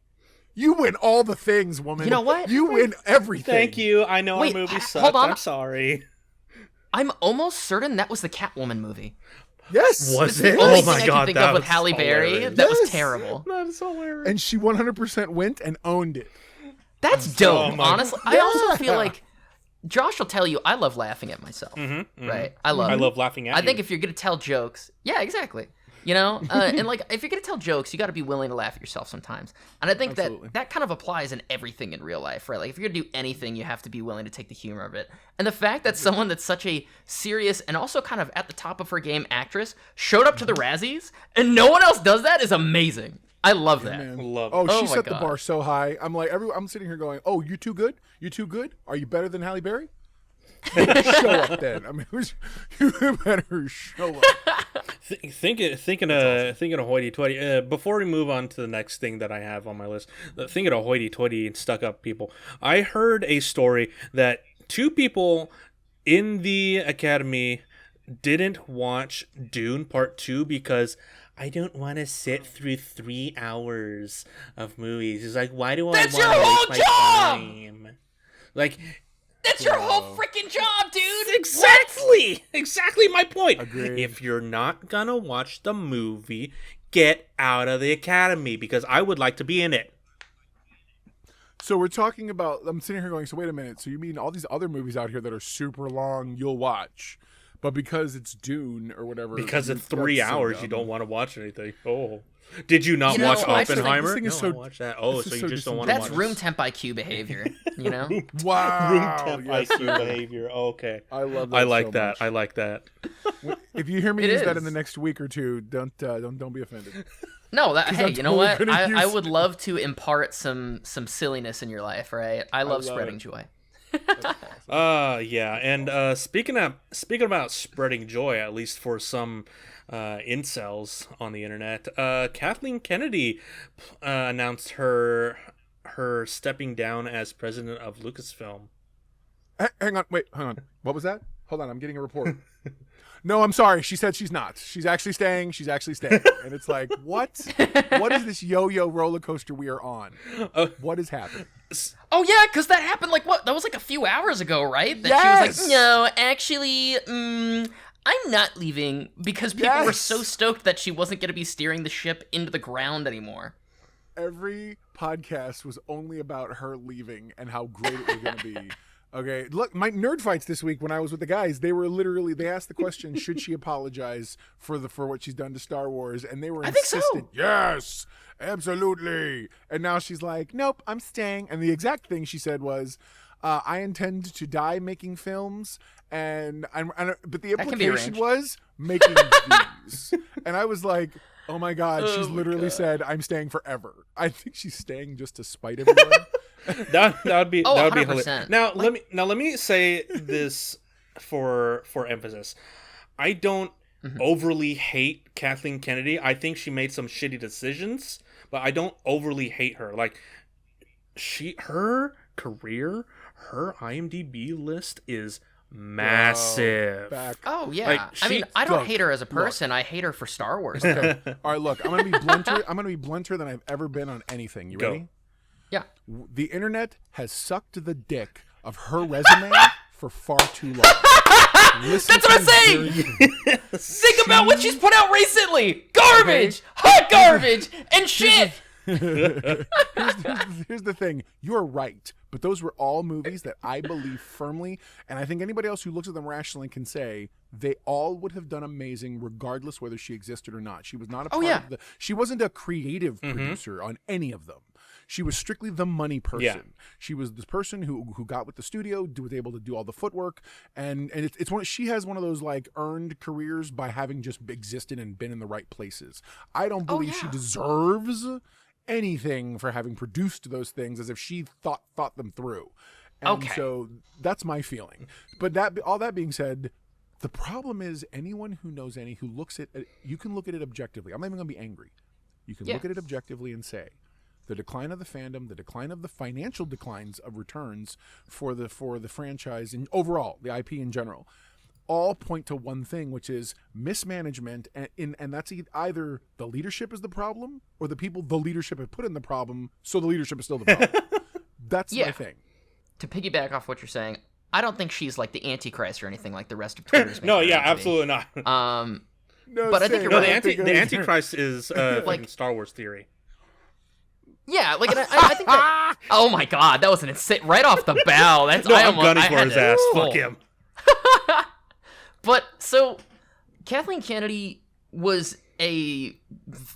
S3: you win all the things, woman.
S2: You know what?
S3: You win everything.
S1: Thank you. I know our movie sucked.
S2: Hold on.
S1: I'm sorry.
S2: I'm almost certain that was the Catwoman movie.
S3: Yes.
S1: Was it?
S2: Oh
S1: my God,
S2: I can think of with Halle Berry.
S1: Hilarious.
S2: That was terrible.
S1: That is hilarious.
S3: And she 100% went and owned it.
S2: That's dope.
S1: my-
S2: Honestly, I also feel like Josh will tell you I love laughing at myself. Right? I love
S1: laughing at
S2: I
S1: you.
S2: think if you're gonna tell jokes, yeah, exactly. You know, and like if you're gonna tell jokes, you got to be willing to laugh at yourself sometimes. And I think that kind of applies in everything in real life, right? Like if you're gonna do anything, you have to be willing to take the humor of it. And the fact that someone that's such a serious and also kind of at the top of her game actress showed up to the Razzies and no one else does that is amazing. I love that.
S1: Love.
S3: Oh, she
S2: my
S3: set the
S2: God.
S3: bar so high. I'm like, I'm sitting here going, "Oh, you too good? You too good? Are you better than Halle Berry?" Show up then. I mean, you better show up.
S1: Thinking of hoity-toity. Before we move on to the next thing that I have on my list, thinking of hoity-toity and stuck-up people. I heard a story that 2 people in the Academy didn't watch Dune Part 2 because I don't want to sit through 3 hours of movies. It's like, why do I want
S2: That's
S1: to
S2: your whole
S1: waste my
S2: job!
S1: time? Like,
S2: That's your whole freaking job, dude.
S1: Exactly my point.
S3: Agreed.
S1: If you're not gonna watch the movie, get out of the Academy because I would like to be in it.
S3: So we're talking about. I'm sitting here going. So wait a minute. So you mean all these other movies out here that are super long, you'll watch, but because it's Dune or whatever,
S1: Because it's
S3: that's
S1: 3
S3: so
S1: hours,
S3: dumb.
S1: you don't want to watch anything. Oh, did you not
S2: You know,
S1: watch
S2: I just think
S1: Oppenheimer?
S3: this thing is
S1: No,
S3: so-
S1: I watched that. Oh,
S3: this
S1: so
S3: is
S1: you
S3: so
S1: just don't want to watch
S2: That's
S1: it.
S2: room temp IQ behavior, you know?
S3: Wow.
S1: Room temp
S3: yes,
S1: IQ
S3: sir.
S1: behavior. Okay,
S3: I love that.
S1: I like
S3: so
S1: that.
S3: much.
S1: I like that.
S3: If you hear me
S2: It
S3: use that
S2: is.
S3: in the next week or two, don't be offended.
S2: No, hey,
S3: I'm
S2: you know
S3: totally
S2: what?
S3: gonna
S2: I
S3: use-
S2: would love to impart some silliness in your life, right? I love spreading
S3: it.
S2: joy.
S1: Yeah, and speaking about spreading joy, at least for some incels on the internet, Kathleen Kennedy announced her stepping down as president of Lucasfilm.
S3: Hang on. What was that? Hold on. I'm getting a report. No, I'm sorry. She said she's not. She's actually staying. And it's like, what? What is this yo-yo roller coaster we are on? What is happening?
S2: Oh yeah, because that happened that was like a few hours ago, right? That she was like, no, actually, I'm not leaving because people were so stoked that she wasn't going to be steering the ship into the ground anymore.
S3: Every podcast was only about her leaving and how great it was going to be. Okay, look, my nerd fights this week when I was with the guys, they asked the question, should she apologize for what she's done to Star Wars? And they were
S2: I think so.
S3: insistent, yes, absolutely. And now she's like, nope, I'm staying. And the exact thing she said was, I intend to die making films, but the
S2: can be
S3: implication
S2: arranged.
S3: was making these. And I was like, oh my God, she's literally said, I'm staying forever. I think she's staying just to spite everyone.
S1: That would be
S2: 100%.
S1: hilarious. Now let me say this for emphasis. I don't overly hate Kathleen Kennedy. I think she made some shitty decisions, but I don't overly hate her. Like her career, her IMDb list is massive.
S2: Oh yeah,
S1: Like,
S2: I mean, I don't
S3: look,
S2: hate her as a person. I hate her for Star Wars.
S3: All right, look, I'm gonna be blunter than I've ever been on anything. You
S1: Go.
S3: ready?
S2: Yeah.
S3: The internet has sucked the dick of her resume for far too long.
S2: That's what I'm saying. Think about what she's put out recently. Garbage, hot garbage, and shit.
S3: Here's the thing. You're right, but those were all movies that I believe firmly, and I think anybody else who looks at them rationally can say they all would have done amazing regardless whether she existed or not. She was not a part of she wasn't a creative producer on any of them. She was strictly the money person.
S1: Yeah.
S3: She was the person who got with the studio, was able to do all the footwork, and she has one of those like earned careers by having just existed and been in the right places. I don't believe she deserves anything for having produced those things as if she thought them through. And so that's my feeling. But all that being said, the problem is anyone who knows who looks at it, you can look at it objectively. I'm not even going to be angry. You can look at it objectively and say, the decline of the fandom, the decline of the financial declines of returns for the franchise and overall the IP in general, all point to one thing, which is mismanagement, and that's either the leadership is the problem or the people the leadership have put in the problem, so the leadership is still the problem. That's my thing.
S2: To piggyback off what you're saying, I don't think she's like the Antichrist or anything like the rest of Twitter's.
S1: No,
S2: making her out to be.
S1: absolutely not.
S3: No,
S2: But I think you're
S1: No,
S2: right.
S1: the Antichrist is Star Wars theory.
S2: Yeah, like and I think that. Oh my god, that was an insane right off the bow. That's
S1: No,
S2: I
S1: I'm
S2: almost
S1: gunning
S2: I
S1: for
S2: had
S1: his
S2: to-
S1: ass.
S2: Oh.
S1: Fuck him.
S2: But so Kathleen Kennedy was a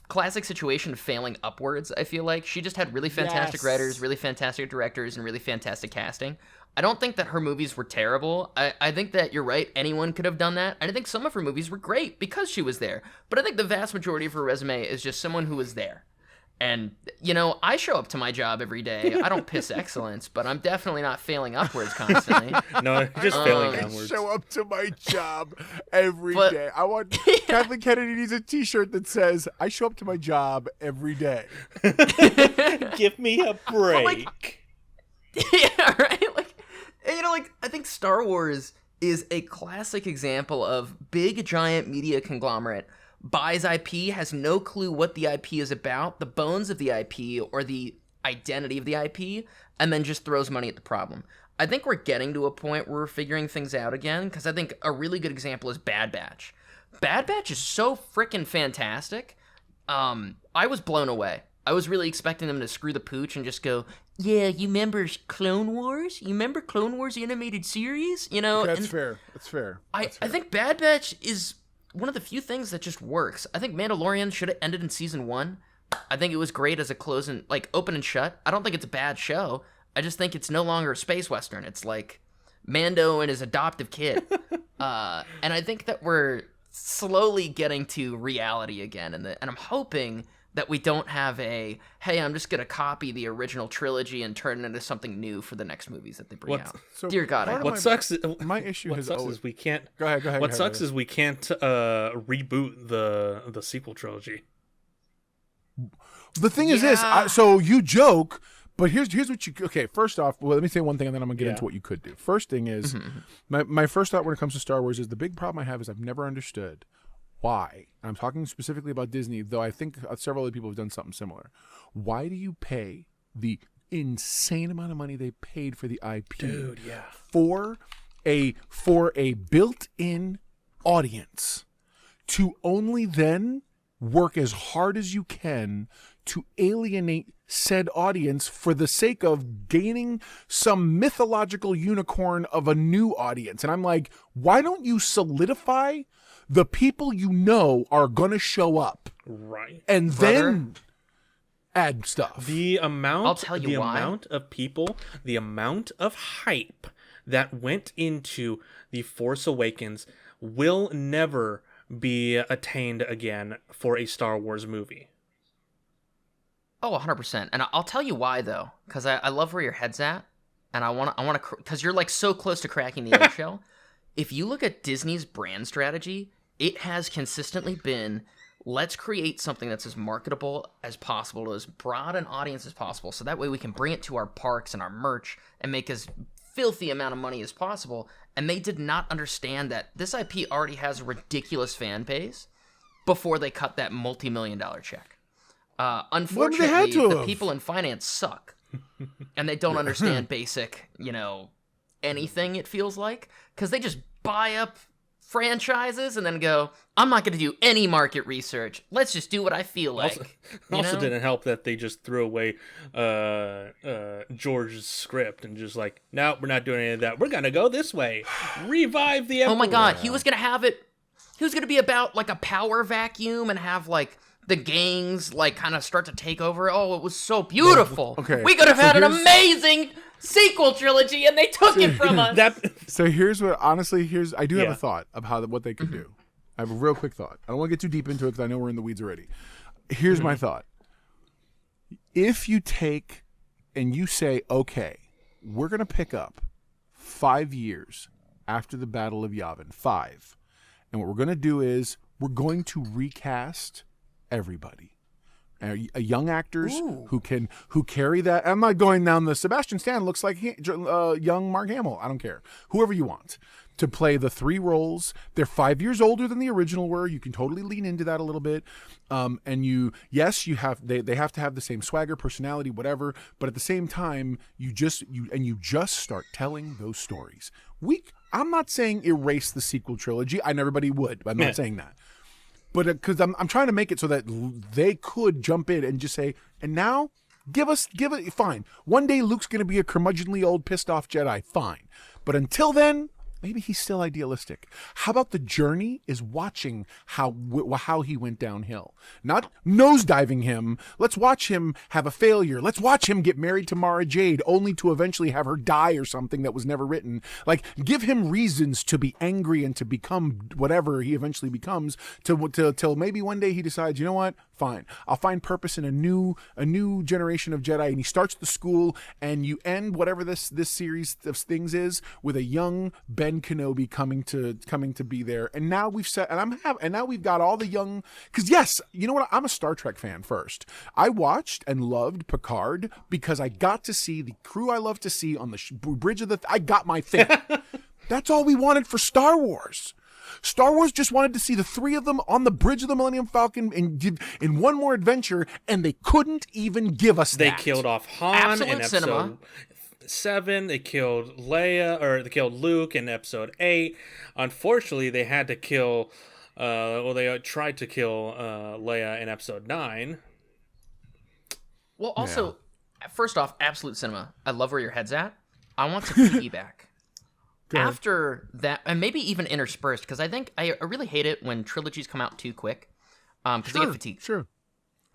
S2: classic situation of failing upwards. I feel like she just had really fantastic
S3: Yes.
S2: writers, really fantastic directors, and really fantastic casting. I don't think that her movies were terrible. I think that you're right. Anyone could have done that. And I think some of her movies were great because she was there. But I think the vast majority of her resume is just someone who was there. And, you know, I show up to my job every day. I don't piss excellence, but I'm definitely not failing upwards constantly.
S1: No, just failing
S3: I
S1: downwards.
S3: show up to my job every
S2: But-
S3: day. I want Kathleen Kennedy needs a T-shirt that says, "I show up to my job every day."
S1: Give me a break.
S2: Yeah, right? Like, and, you know, like, I think Star Wars is a classic example of big, giant media conglomerate buys IP, has no clue what the IP is about, the bones of the IP, or the identity of the IP, and then just throws money at the problem. I think we're getting to a point where we're figuring things out again, because I think a really good example is Bad Batch. Bad Batch is so freaking fantastic. I was blown away. I was really expecting them to screw the pooch and just go, yeah, you remember Clone Wars? You remember Clone Wars animated series? You know,
S3: That's
S2: and
S3: fair. That's fair.
S2: I think Bad Batch is one of the few things that just works. I think Mandalorian should have ended in season 1. I think it was great as a close and like open and shut. I don't think it's a bad show. I just think it's no longer a space western. It's like Mando and his adoptive kid. And I think that we're slowly getting to reality again, and I'm hoping that we don't have a, hey, I'm just going to copy the original trilogy and turn it into something new for the next movies that they bring out.
S3: So
S2: Dear God, I
S3: part of
S2: hope.
S1: What sucks?
S3: My issue
S1: What
S3: has
S1: sucks
S3: always.
S1: is we can't.
S3: Go ahead.
S1: What sucks is we can't reboot the sequel trilogy.
S3: The thing is this.
S2: Yeah.
S3: So you joke, but here's what you. Okay, first off, well, let me say one thing, and then I'm gonna get
S1: Yeah.
S3: into what you could do. First thing is, my first thought when it comes to Star Wars is the big problem I have is I've never understood why. I'm talking specifically about Disney, though I think several other people have done something similar. Why do you pay the insane amount of money they paid for the IP
S1: Dude, yeah.
S3: for a built-in audience to only then work as hard as you can to alienate said audience for the sake of gaining some mythological unicorn of a new audience? And I'm like, why don't you solidify the people you know are gonna show up
S1: Right.
S3: and then add stuff?
S1: The amount,
S2: I'll tell you
S1: the
S2: why.
S1: amount of people, the amount of hype that went into The Force Awakens will never be attained again for a Star Wars movie.
S2: Oh, 100%. And I'll tell you why, though, because I love where your head's at, and I want to, because you're like so close to cracking the eggshell. If you look at Disney's brand strategy, it has consistently been, let's create something that's as marketable as possible to as broad an audience as possible, so that way we can bring it to our parks and our merch and make as filthy amount of money as possible. And they did not understand that this IP already has a ridiculous fan base before they cut that multi-million-dollar check. Unfortunately,
S3: had to
S2: the
S3: have.
S2: people in finance suck, and they don't understand basic, anything, it feels like, because they just buy up franchises and then go, I'm not going to do any market research. Let's just do what I feel like.
S1: Also didn't help that they just threw away George's script and just like, no, we're not doing any of that. We're gonna go this way. Revive the Emperor.
S2: Oh my god, he was going to have it, he was going to be about like a power vacuum and have like the gangs like kind of start to take over. Oh, it was so beautiful.
S3: Okay,
S2: We could have
S3: so
S2: had an
S3: here's-
S2: amazing sequel trilogy and they took it from us.
S3: So here's what, honestly, I do have
S1: Yeah.
S3: a thought of what they could do. I have a real quick thought. I don't want to get too deep into it because I know we're in the weeds already. Here's my thought. If you take and you say, okay, we're going to pick up 5 years after the Battle of Yavin, 5. And what we're going to do is we're going to recast everybody. Young actors who carry that. I'm not going down the Sebastian Stan looks like young Mark Hamill. I don't care. Whoever you want to play the 3 roles. They're 5 years older than the original were. You can totally lean into that a little bit. And they have to have the same swagger, personality, whatever. But at the same time, you just start telling those stories. I'm not saying erase the sequel trilogy. I know everybody would. I'm not saying that. But because I'm trying to make it so that they could jump in and just say, and now Give it. Fine. One day Luke's going to be a curmudgeonly old pissed off Jedi. Fine. But until then, maybe he's still idealistic. How about the journey is watching how he went downhill, not nosediving him. Let's watch him have a failure. Let's watch him get married to Mara Jade, only to eventually have her die or something that was never written. Like, give him reasons to be angry and to become whatever he eventually becomes. Till maybe one day he decides, you know what? Fine. I'll find purpose in a new generation of Jedi, and he starts the school, and you end whatever this series of things is with a young Ben Kenobi coming to be there. And now we've set, and now we've got all the young, because yes, you know what? I'm a Star Trek fan first. I watched and loved Picard because I got to see the crew I love to see on the bridge of I got my thing. That's all we wanted for Star Wars. Star Wars just wanted to see the three of them on the bridge of the Millennium Falcon in one more adventure, and they couldn't even give us that.
S1: They killed off Han in episode 7. They killed Leia, or they killed Luke in episode 8. Unfortunately, they had to kill. They tried to kill Leia in episode 9.
S2: Well, also, first off, absolute cinema. I love where your head's at. I want to piggyback. After that, and maybe even interspersed, because I think I really hate it when trilogies come out too quick, because they get fatigued.
S3: Sure.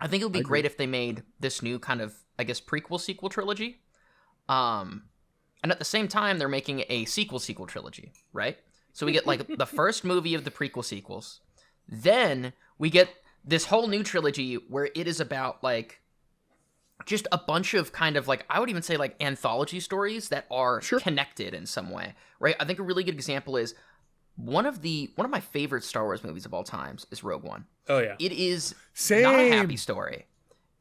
S2: I think it would be great if they made this new kind of, I guess, prequel sequel trilogy, and at the same time they're making a sequel trilogy, right? So we get like the first movie of the prequel sequels, then we get this whole new trilogy where it is about like just a bunch of kind of like, I would even say like anthology stories that are connected in some way, right? I think a really good example is one of my favorite Star Wars movies of all times is Rogue One.
S1: Oh yeah.
S2: It is not a happy story.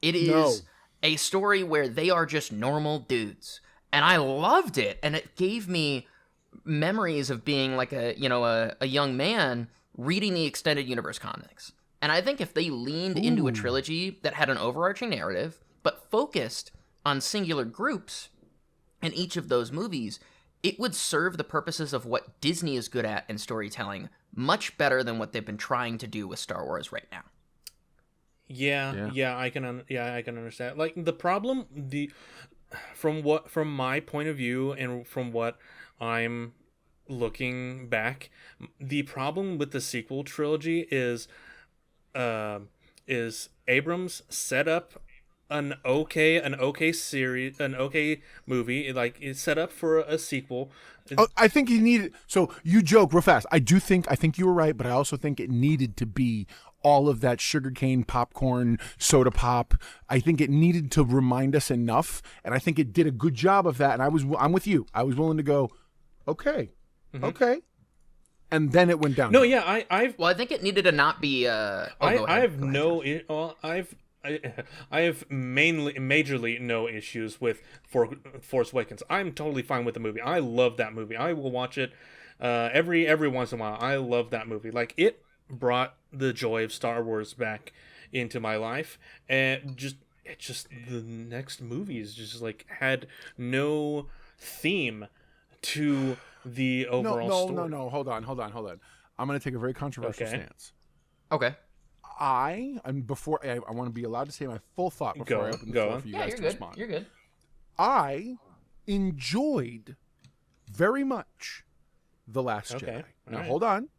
S2: It is a story where they are just normal dudes. And I loved it. And it gave me memories of being like a young man reading the extended universe comics. And I think if they leaned into a trilogy that had an overarching narrative, but focused on singular groups in each of those movies, it would serve the purposes of what Disney is good at in storytelling much better than what they've been trying to do with Star Wars right now.
S1: I can understand. Like the problem, from my point of view and from what I'm looking back, the problem with the sequel trilogy is Abrams set up an okay series, an okay movie, like it's set up for a sequel.
S3: I think he needed. So you joke real fast. I think you were right, but I also think it needed to be all of that sugarcane, popcorn, soda pop. I think it needed to remind us enough, and I think it did a good job of that. And I'm with you. I was willing to go, okay, and then it went down.
S1: No, yeah, I
S2: think it needed to not be.
S1: I have majorly no issues with Force Awakens. I'm totally fine with the movie. I love that movie. I will watch it every once in a while. I love that movie. Like, it brought the joy of Star Wars back into my life, and just the next movies just like had no theme to the overall story.
S3: No. Hold on. I'm going to take a very controversial stance.
S2: Okay.
S3: I want to be allowed to say my full thought before I open the floor for you guys to respond.
S2: You're good.
S3: I enjoyed very much The Last Jedi. Now, hold on.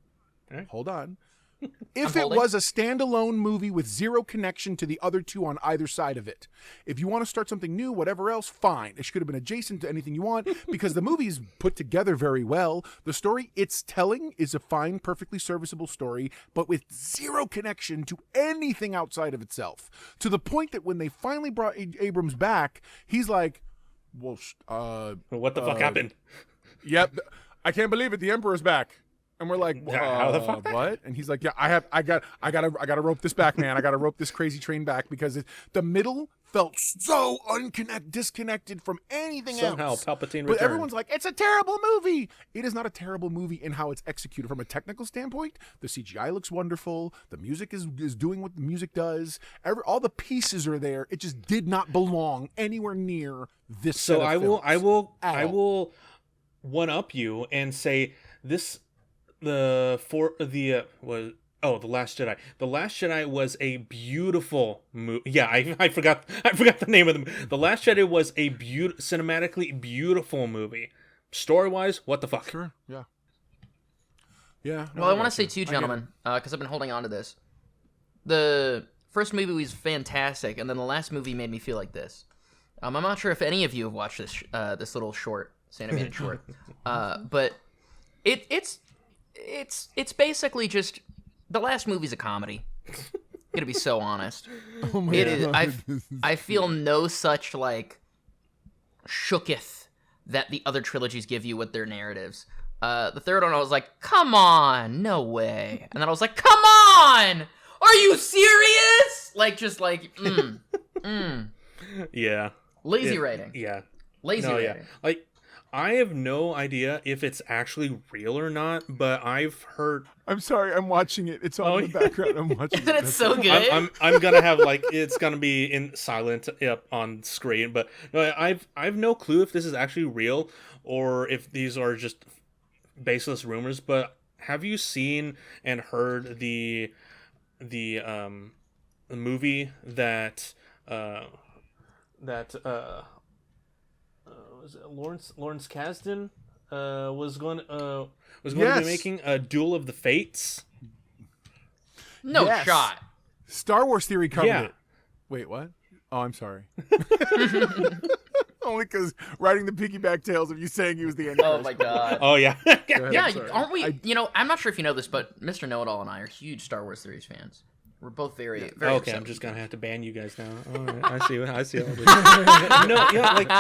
S3: If it was a standalone movie with zero connection to the other two on either side of it, if you want to start something new, whatever else, fine. It should have been adjacent to anything you want, because the movie's put together very well. The story it's telling is a fine, perfectly serviceable story, but with zero connection to anything outside of itself. To the point that when they finally brought Abrams back, he's like, well,
S1: what the fuck happened?
S3: Yep. I can't believe it. The Emperor's back. And we're like,
S1: how the fuck?
S3: What? And he's like, yeah, I gotta rope this back, man. I gotta rope this crazy train back, because the middle felt so disconnected from anything else.
S1: Somehow Palpatine returned.
S3: But everyone's like, it's a terrible movie. It is not a terrible movie in how it's executed. From a technical standpoint, the CGI looks wonderful. The music is doing what the music does. All the pieces are there. It just did not belong anywhere near this.
S1: So I will one up you and say this. Oh, The Last Jedi. The Last Jedi was a beautiful movie. Yeah, I forgot the name of the movie. The Last Jedi was a cinematically beautiful movie. Story-wise, what the fuck?
S3: Sure. Yeah. Yeah. No,
S2: Well, I want to
S3: got
S2: say
S3: you.
S2: too,
S3: I get
S2: gentlemen, because I've been holding on to this. The first movie was fantastic, and then the last movie made me feel like this. I'm not sure if any of you have watched this little short, this animated short, but it's basically just the last movie's a comedy. I'm gonna be so honest.
S3: Oh my
S2: It is.
S3: God.
S2: I feel no such like shooketh that the other trilogies give you with their narratives. The third one, I was like, come on, no way. And then I was like, come on, are you serious? Like, just like,
S1: Yeah.
S2: lazy writing.
S1: Yeah.
S2: Lazy writing.
S1: Yeah. Like, I have no idea if it's actually real or not, but I've heard.
S3: I'm sorry, I'm watching it. It's on in the background. I'm watching
S2: Isn't
S3: it.
S2: it so good?
S1: I'm gonna have like it's gonna be in silent up on screen, but no, I've no clue if this is actually real or if these are just baseless rumors. But have you seen and heard the movie that was it Lawrence Kasdan was going to
S3: Yes.
S1: be making a Duel of the Fates?
S2: No
S3: Yes.
S2: shot.
S3: Star Wars Theory covered
S1: Yeah.
S3: it. Wait, what? Oh, I'm sorry. Only because writing the piggyback tales of you saying he was the Antichrist.
S2: Oh my god.
S1: Oh yeah.
S3: Go ahead,
S2: Yeah,
S3: I'm sorry.
S2: aren't we? I'm not sure if you know this, but Mr. Know-It-All and I are huge Star Wars series fans. We're both very
S1: Okay,
S2: upset.
S1: I'm just gonna have to ban you guys now. All right, I see all this. No, yeah, like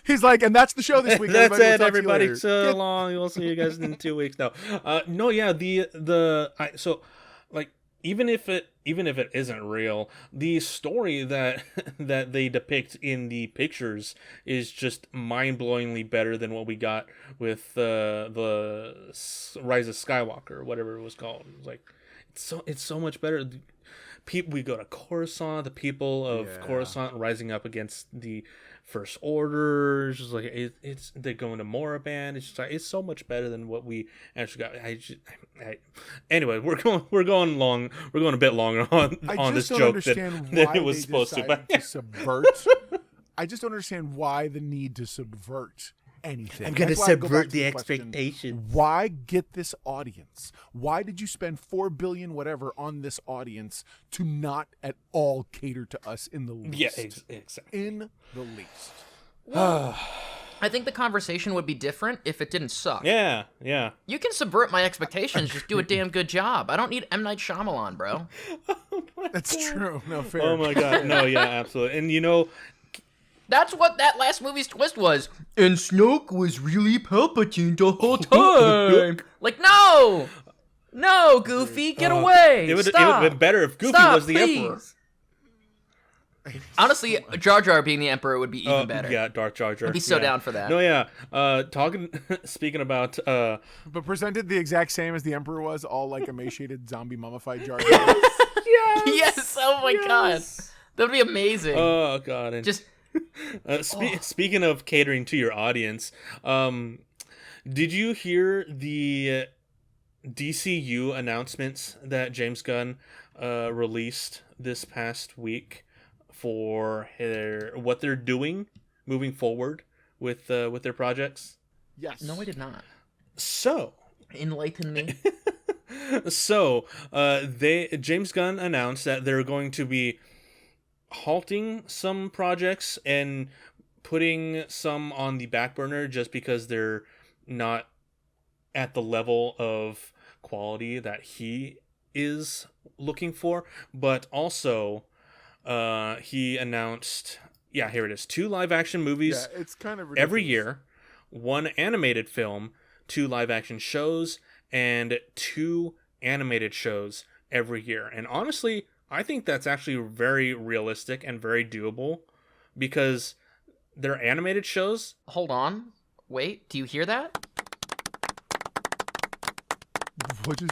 S3: He's like, and that's the show this week.
S1: that's
S3: We'll
S1: it,
S3: talk to you
S1: everybody.
S3: later.
S1: So long. We'll see you guys in 2 weeks now. No, yeah, so like even if it isn't real, the story that they depict in the pictures is just mind-blowingly better than what we got with the Rise of Skywalker or whatever it was called. It was like it's so much better. We go to Coruscant, the people of Coruscant rising up against the First Order. It's just like they go into Moraband. It's just like, it's so much better than what we actually got. Anyway, we're going long. We're going a bit longer on this joke than it was supposed to. But
S3: subvert. I just don't understand why the need to subvert anything.
S1: I'm going to
S3: That's why I go back
S1: subvert
S3: to
S1: the
S3: question,
S1: expectation.
S3: Why get this audience? Why did you spend $4 billion whatever on this audience to not at all cater to us in the least?
S1: Yeah, exactly.
S3: In the least.
S2: I think the conversation would be different if it didn't suck.
S1: Yeah.
S2: You can subvert my expectations, just do a damn good job. I don't need M. Night Shyamalan, bro.
S3: That's true. No, fair.
S1: Oh my god. No, yeah, absolutely. And
S2: That's what that last movie's twist was. And Snoke was really Palpatine the whole time. Like, no, Goofy, get away.
S1: it would
S2: Stop.
S1: have been better if Goofy
S2: Stop,
S1: was the
S2: please.
S1: Emperor.
S2: Honestly, Jar Jar being the Emperor would be even better.
S1: Yeah, Darth Jar Jar.
S2: I'd be so down for that.
S1: No, yeah. Speaking about
S3: But presented the exact same as the Emperor was, all like emaciated zombie mummified Jar Jar.
S2: Yes, oh my god. That would be amazing.
S1: oh god, and
S2: Just
S1: speaking of catering to your audience, did you hear the DCU announcements that James Gunn released this past week for what they're doing moving forward with their projects?
S3: Yes.
S2: no, I did not.
S1: So
S2: Enlighten me.
S1: James Gunn announced that they're going to be halting some projects and putting some on the back burner just because they're not at the level of quality that he is looking for. But also, he announced, here it is, 2 live action movies
S3: it's kind of
S1: every
S3: ridiculous.
S1: year, 1 animated film, 2 live action shows, and 2 animated shows every year. And honestly, I think that's actually very realistic and very doable because they're animated shows.
S2: Hold on. Wait, do you hear that?
S3: Which is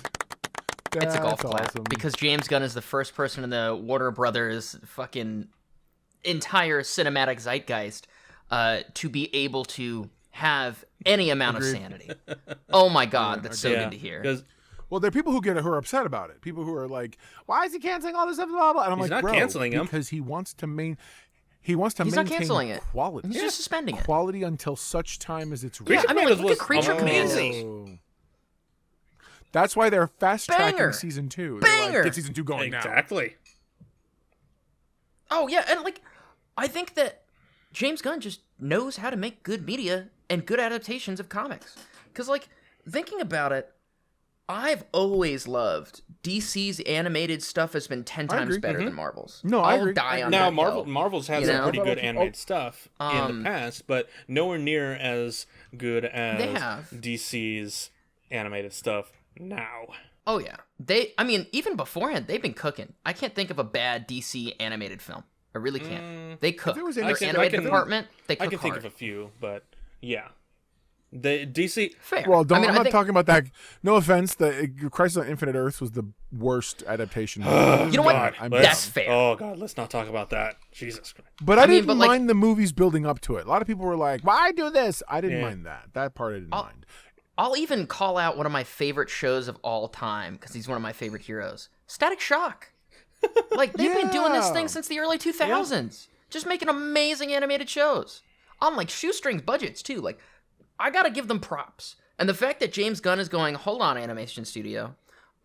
S2: It's a golf
S3: that's
S2: clap.
S3: awesome.
S2: Because James Gunn is the first person in the Warner Brothers fucking entire cinematic zeitgeist to be able to have any amount of sanity. Oh my god, that's so good to hear.
S1: Because
S3: Well, there are people who are upset about it. People who are like, "Why is he canceling all this stuff?" Blah, blah. And I'm
S1: He's
S3: like,
S1: not
S3: bro,
S1: canceling him
S3: because he wants to maintain
S2: not canceling it.
S3: quality.
S2: He's just suspending it.
S3: Quality until such time as it's
S2: Yeah,
S3: ready.
S2: I mean, like, look at
S1: was
S2: Creature
S1: amazing.
S2: Commandos.
S3: That's why they're fast tracking
S2: Banger.
S3: season 2. They're like,
S2: Banger.
S3: get season 2 going now.
S1: Exactly.
S2: Oh yeah, and like, I think that James Gunn just knows how to make good media and good adaptations of comics. Because like, thinking about it, I've always loved DC's animated stuff has been 10 times better than Marvel's.
S3: No, I
S2: I'll
S3: agree.
S2: die on
S1: Now,
S2: that hill.
S1: Marvel's had
S2: You
S1: some
S2: know?
S1: pretty good animated stuff in
S2: Um,
S1: the past, but nowhere near as good as
S2: They have.
S1: DC's animated stuff now.
S2: Oh yeah, I mean, even beforehand, they've been cooking. I can't think of a bad DC animated film. I really can't. They cook.
S3: there was
S2: Their
S3: any-
S2: animated department, they cook
S1: I can think
S2: hard.
S1: of a few, but yeah. The DC.
S2: Fair.
S3: Well,
S2: I mean,
S3: I'm
S2: I
S3: not
S2: think,
S3: talking about that. No offense, the Crisis on Infinite Earths was the worst adaptation.
S2: You know what?
S1: God,
S2: That's fair.
S1: Oh God, let's not talk about that. Jesus Christ.
S3: But I
S2: mean,
S3: didn't
S2: but, like-
S3: mind the movies building up to it. A lot of people were like, "Why do this?" I didn't
S1: Yeah.
S3: mind that. That part I didn't mind.
S2: I'll even call out one of my favorite shows of all time because he's one of my favorite heroes. Static Shock. Like, they've been doing this thing since the early 2000s. Just making amazing animated shows. On, like, shoestrings budgets, too. Like, I gotta give them props. And the fact that James Gunn is going, hold on, animation studio.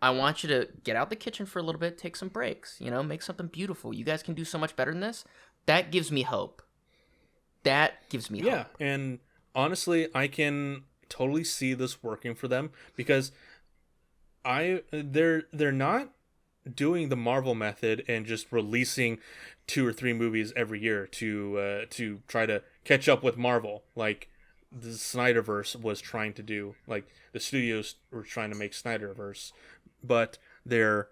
S2: I want you to get out the kitchen for a little bit, take some breaks, you know, make something beautiful. You guys can do so much better than this. That gives me hope. That gives me
S1: Yeah,
S2: hope.
S1: and honestly, I can totally see this working for them because they're not doing the Marvel method and just releasing 2 or 3 movies every year to try to catch up with Marvel like the Snyderverse was trying to do. Like the studios were trying to make Snyderverse, but they're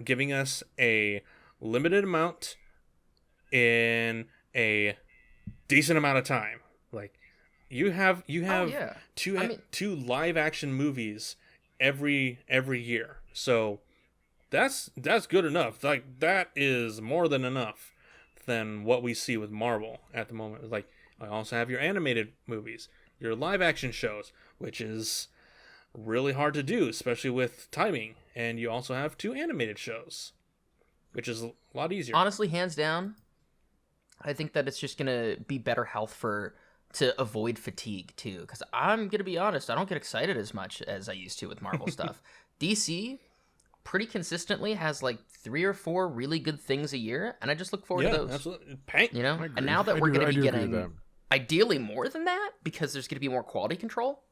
S1: giving us a limited amount in a decent amount of time. Like you have
S2: yeah.
S1: two live action movies every year. So that's good enough. Like that is more than enough than what we see with Marvel at the moment. Like I also have your animated movies, your live action shows, which is really hard to do, especially with timing. And you also have 2 animated shows, which is a lot easier.
S2: Honestly, hands down, I think that it's just gonna be better health to avoid fatigue too. Because I'm gonna be honest, I don't get excited as much as I used to with Marvel stuff. DC pretty consistently has like 3 or 4 really good things a year, and I just look forward to those.
S1: Absolutely.
S2: You know,
S3: agree.
S2: and now that
S3: I
S2: we're
S3: do-
S2: gonna
S3: I
S2: be
S3: do agree with
S2: getting
S3: that.
S2: ideally more than that because there's gonna be more quality control.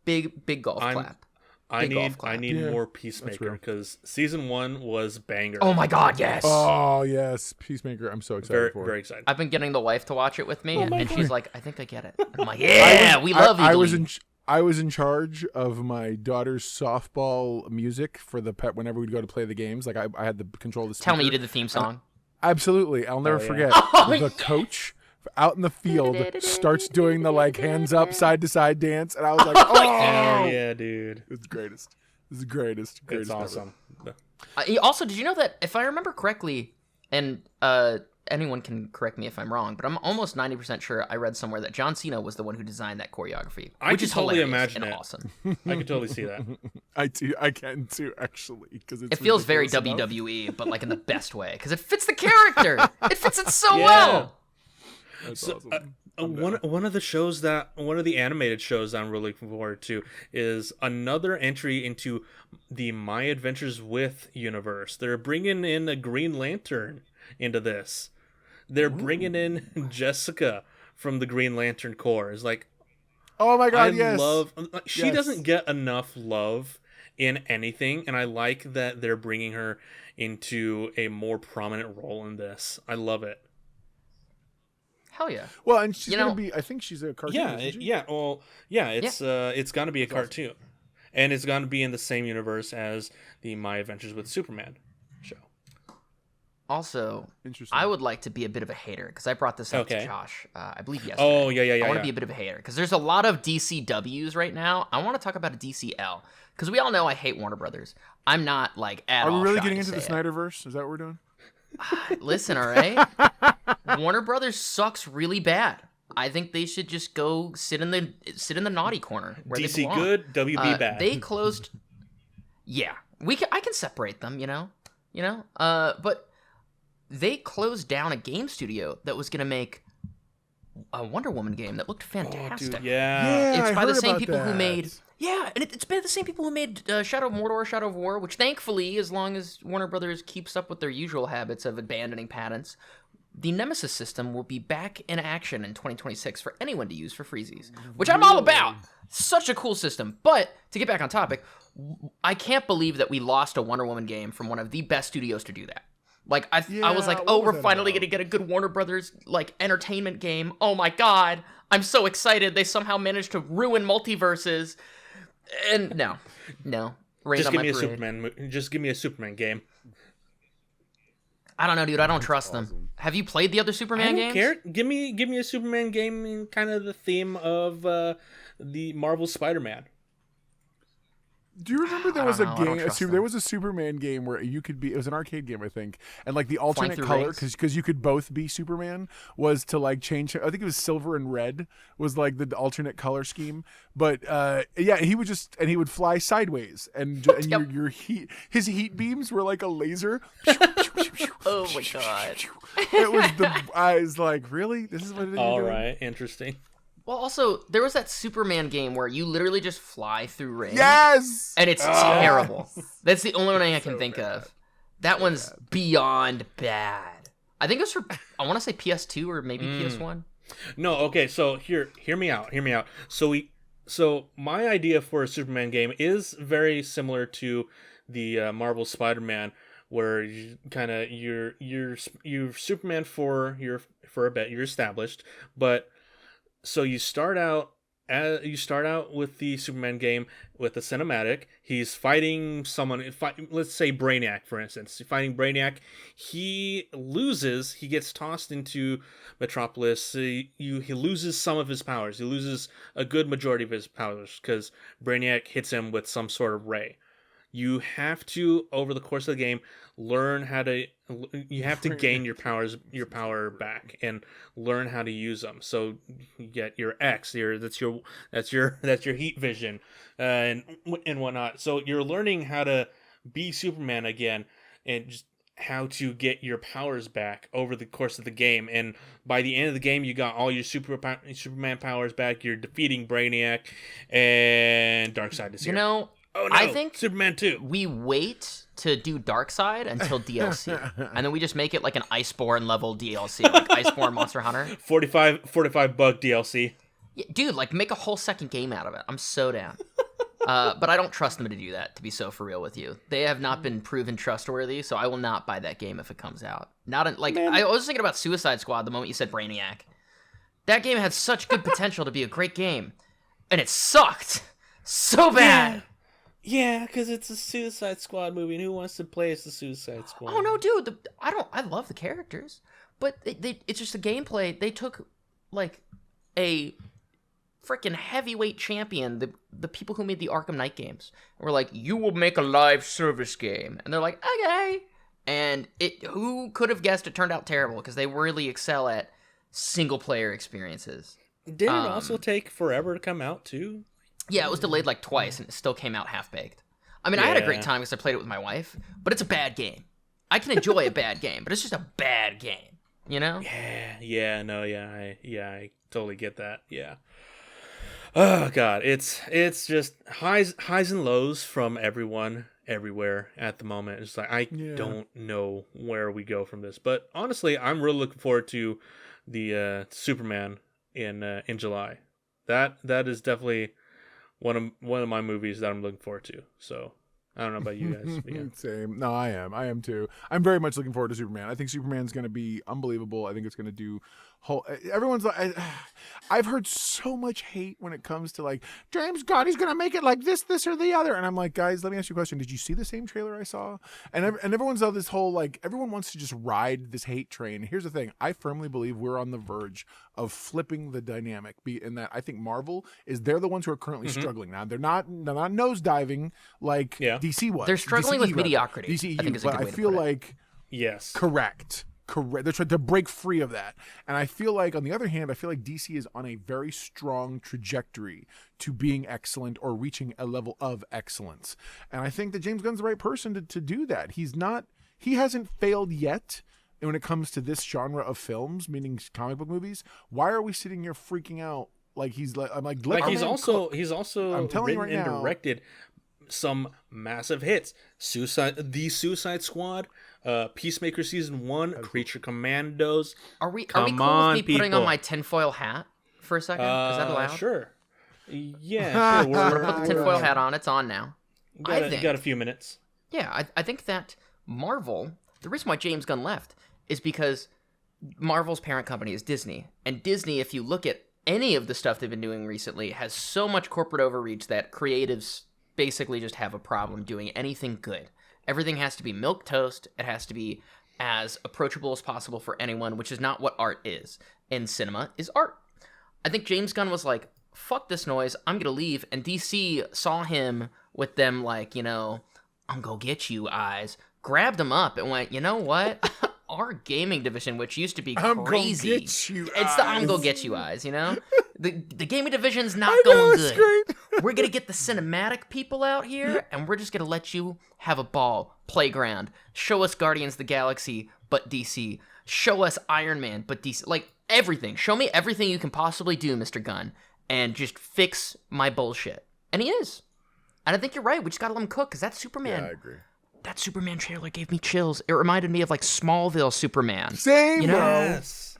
S2: Big golf clap.
S1: I
S2: Big golf clap.
S1: need
S3: Yeah,
S1: more
S3: that's
S1: Peacemaker
S3: real.
S1: because season 1 was banger.
S2: Oh my god, yes!
S3: Oh yes, Peacemaker. I'm so excited
S1: very
S3: for.
S1: very excited.
S2: I've been getting the wife to watch it with me,
S3: my
S2: and
S3: God.
S2: she's like, "I think I get it." And I'm like, "Yeah, we love
S3: I
S2: Eagle
S3: was
S2: Lead."
S3: I was in charge of my daughter's softball music for the pet whenever we'd go to play the games. Like I had the control of the speaker.
S2: Tell me you did the theme song.
S3: Absolutely. I'll never
S1: yeah.
S3: forget.
S2: Oh,
S3: The coach out in the field starts doing the like hands up side to side dance, and I was like, "Oh,
S1: Oh yeah, dude.
S3: it's the greatest. It's the greatest.
S1: It's
S3: Greatest ever.
S1: awesome.
S2: Also, did you know that if I remember correctly, and anyone can correct me if I'm wrong, but I'm almost 90% sure I read somewhere that John Cena was the one who designed that choreography,
S1: I
S2: which
S1: can
S2: is
S1: totally
S2: hilarious
S1: imagine
S2: and
S1: it.
S2: awesome.
S1: I could totally see that.
S3: I can too, actually, because
S2: It feels very
S3: ridiculous enough.
S2: WWE, but like in the best way, because it fits the character. It fits it so
S1: Yeah.
S2: well.
S3: That's
S1: So,
S3: awesome.
S1: one of the animated shows that I'm really looking forward to is another entry into the My Adventures with universe. They're bringing in a Green Lantern into this. They're bringing in Jessica from the Green Lantern Corps. It's like
S3: Oh my god,
S1: I
S3: yes.
S1: love. She
S3: Yes.
S1: doesn't get enough love in anything, and I like that they're bringing her into a more prominent role in this. I love it.
S2: Hell yeah.
S3: Well, and she's
S2: You
S3: gonna
S2: know-
S3: be. I think she's a cartoon.
S1: Yeah,
S3: isn't she?
S1: yeah. Well, yeah. It's gonna be a cartoon, and it's gonna be in the same universe as the My Adventures with Superman show.
S2: Also,
S3: Interesting.
S2: I would like to be a bit of a hater because I brought this up
S1: Okay.
S2: to Josh, I believe yesterday.
S1: Oh yeah.
S2: I want to
S1: Yeah.
S2: be a bit of a hater because there's a lot of DCWs right now. I want to talk about a DCL because we all know I hate Warner Brothers. I'm not like at
S3: Are
S2: all
S3: we really
S2: shy
S3: getting
S2: to
S3: into the
S2: say
S3: Snyderverse? Is that what we're doing?
S2: it. Listen, all right. Warner Brothers sucks really bad. I think they should just go sit in the naughty corner where they
S1: DC
S2: belong.
S1: good, WB bad.
S2: They closed. Yeah, I can separate them. But they closed down a game studio that was gonna make a Wonder Woman game that looked fantastic.
S1: Dude, yeah.
S2: It's by
S3: I
S2: the
S3: heard
S2: same
S3: about
S2: people who
S3: that.
S2: made. Yeah, and it's by the same people who made Shadow of Mordor, Shadow of War, which thankfully, as long as Warner Brothers keeps up with their usual habits of abandoning patents, the Nemesis system will be back in action in 2026 for anyone to use for freezies, which I'm all about. Such a cool system. But to get back on topic, I can't believe that we lost a Wonder Woman game from one of the best studios to do that. Like, I was like, oh, we're finally going to get a good Warner Brothers, like, entertainment game. Oh, my God. I'm so excited. They somehow managed to ruin multiverses. And no.
S1: Just give me a Superman. Just give me a Superman game.
S2: I don't know, dude. I don't trust them. Have you played the other Superman games?
S1: I don't care. Give me a Superman game in kind of the theme of the Marvel Spider-Man.
S3: Do you remember there was
S2: I don't trust them.
S3: there was a Superman game where you could be, it was an arcade game, I think, and like the alternate
S2: through
S3: color,
S2: rings?
S3: because you could both be Superman, was to like change, I think it was silver and red was like the alternate color scheme. But yeah, he would fly sideways, and
S2: Yep.
S3: his heat beams were like a laser.
S2: Oh my God.
S3: I was like, really? This is what it is?
S1: All right, interesting.
S2: Well, also, there was that Superman game where you literally just fly through rings.
S3: Yes!
S2: And it's terrible. That's the only one I can think of. That one's beyond bad. I think it was for, I want to say PS2 or maybe PS1.
S1: No, okay, so hear me out. So my idea for a Superman game is very similar to the Marvel Spider-Man, where you kind of you're Superman for a bit, you're established, but so you start out with the Superman game with a cinematic. He's fighting someone. Let's say Brainiac, for instance. Fighting Brainiac, he loses. He gets tossed into Metropolis. He loses some of his powers. He loses a good majority of his powers because Brainiac hits him with some sort of ray. You have to, over the course of the game, learn how to. You have to gain your power back, and learn how to use them. So you get your X. That's your heat vision, and whatnot. So you're learning how to be Superman again, and just how to get your powers back over the course of the game. And by the end of the game, you got all your Superman powers back. You're defeating Brainiac, and Darkseid is here. Oh, no,
S2: I think
S1: Superman 2.
S2: We wait to do Darkseid until DLC, and then we just make it like an Iceborne level DLC, like Iceborne Monster Hunter.
S1: 45 buck DLC.
S2: Yeah, dude, like make a whole second game out of it. I'm so down. But I don't trust them to do that, to be so for real with you. They have not been proven trustworthy, so I will not buy that game if it comes out. I was thinking about Suicide Squad the moment you said Brainiac. That game had such good potential to be a great game, and it sucked so bad.
S1: Yeah, because it's a Suicide Squad movie, and who wants to play as the Suicide Squad?
S2: Oh no, dude! I love the characters, but it's just the gameplay. They took like a freaking heavyweight champion, the people who made the Arkham Knight games, were like, "You will make a live service game," and they're like, "Okay." And who could have guessed it turned out terrible, because they really excel at single player experiences.
S1: Did it also take forever to come out too?
S2: Yeah, it was delayed like twice, and it still came out half-baked. I mean, I had a great time because I played it with my wife, but it's a bad game. I can enjoy a bad game, but it's just a bad game, you know?
S1: I totally get that, yeah. Oh, God, it's just highs and lows from everyone, everywhere at the moment. It's like, I don't know where we go from this. But honestly, I'm really looking forward to the Superman in July. That is definitely one of my movies that I'm looking forward to. So I don't know about you guys. Yeah.
S3: Same. No, I am too. I'm very much looking forward to Superman. I think Superman's going to be unbelievable. I think it's going to do everyone's like, I've heard so much hate when it comes to like, James Gunn, he's going to make it like this or the other. And I'm like, guys, let me ask you a question. Did you see the same trailer I saw? And everyone's on this whole, like, everyone wants to just ride this hate train. Here's the thing. I firmly believe we're on the verge of flipping the dynamic, in that I think Marvel they're the ones who are currently struggling now. They're not nosediving like DC was.
S2: They're struggling with mediocrity.
S3: DCEU,
S2: I think is a good way
S3: I feel
S2: to put it.
S3: like
S1: yes,
S3: correct. correct. They're trying to break free of that. And I feel like, on the other hand, I feel like DC is on a very strong trajectory to being excellent or reaching a level of excellence. And I think that James Gunn's the right person to do that. He hasn't failed yet. And when it comes to this genre of films, meaning comic book movies, why are we sitting here freaking out? Like he's also I'm telling you right
S1: and
S3: now,
S1: directed some massive hits. The Suicide Squad, Peacemaker Season 1, Creature Commandos.
S2: Are we cool with me putting on my tinfoil hat for a second? Is that allowed?
S1: Sure. Yeah, sure.
S2: We're gonna put the tinfoil hat on. It's on now.
S1: You got a few minutes.
S2: Yeah, I think that Marvel, the reason why James Gunn left is because Marvel's parent company is Disney. And Disney, if you look at any of the stuff they've been doing recently, has so much corporate overreach that creatives basically just have a problem doing anything good. Everything has to be milquetoast. It has to be as approachable as possible for anyone, which is not what art is. And cinema is art. I think James Gunn was like, fuck this noise, I'm gonna leave. And DC saw him with them like, I'm gonna get you eyes, grabbed him up and went, you know what? Our gaming division, which used to be crazy, it's the I'm gonna get you eyes, The gaming division's not going good. Great. We're gonna get the cinematic people out here, and we're just gonna let you have a ball, playground. Show us Guardians of the Galaxy, but DC. Show us Iron Man, but DC. Like, everything. Show me everything you can possibly do, Mr. Gunn, and just fix my bullshit. And he is. And I think you're right. We just gotta let him cook, because that Superman...
S3: Yeah, I agree.
S2: That Superman trailer gave me chills. It reminded me of, like, Smallville Superman.
S3: Same,
S1: Yes.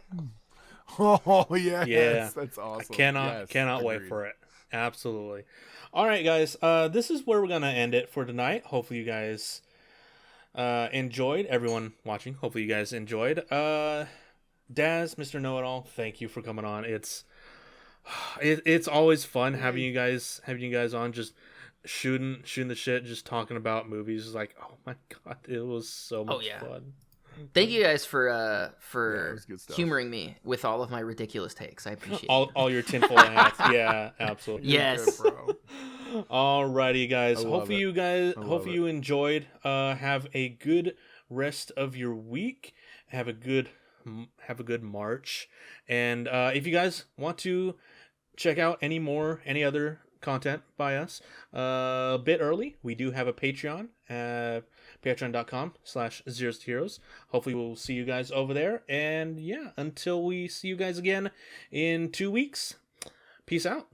S3: Oh, yes.
S1: Yeah.
S3: That's awesome.
S1: Cannot wait for it. Absolutely. All right, guys. This is where we're going to end it for tonight. Hopefully you guys enjoyed. Everyone watching, hopefully you guys enjoyed. Daz, Mr. Know-It-All, thank you for coming on. It's always fun having you guys on, just shooting the shit, just talking about movies. It's like, oh my god, it was so much fun.
S2: Thank you guys for humoring me with all of my ridiculous takes. I appreciate it.
S1: All your tinfoil hats. Yeah, absolutely.
S2: Yes.
S3: Good, bro.
S1: Alrighty, guys. Hopefully you enjoyed. Have a good rest of your week. Have a good March. And if you guys want to check out any other content by us a bit early, we do have a Patreon at patreon.com/zeros2heroes. Hopefully we'll see you guys over there. And yeah, until we see you guys again in 2 weeks, peace out.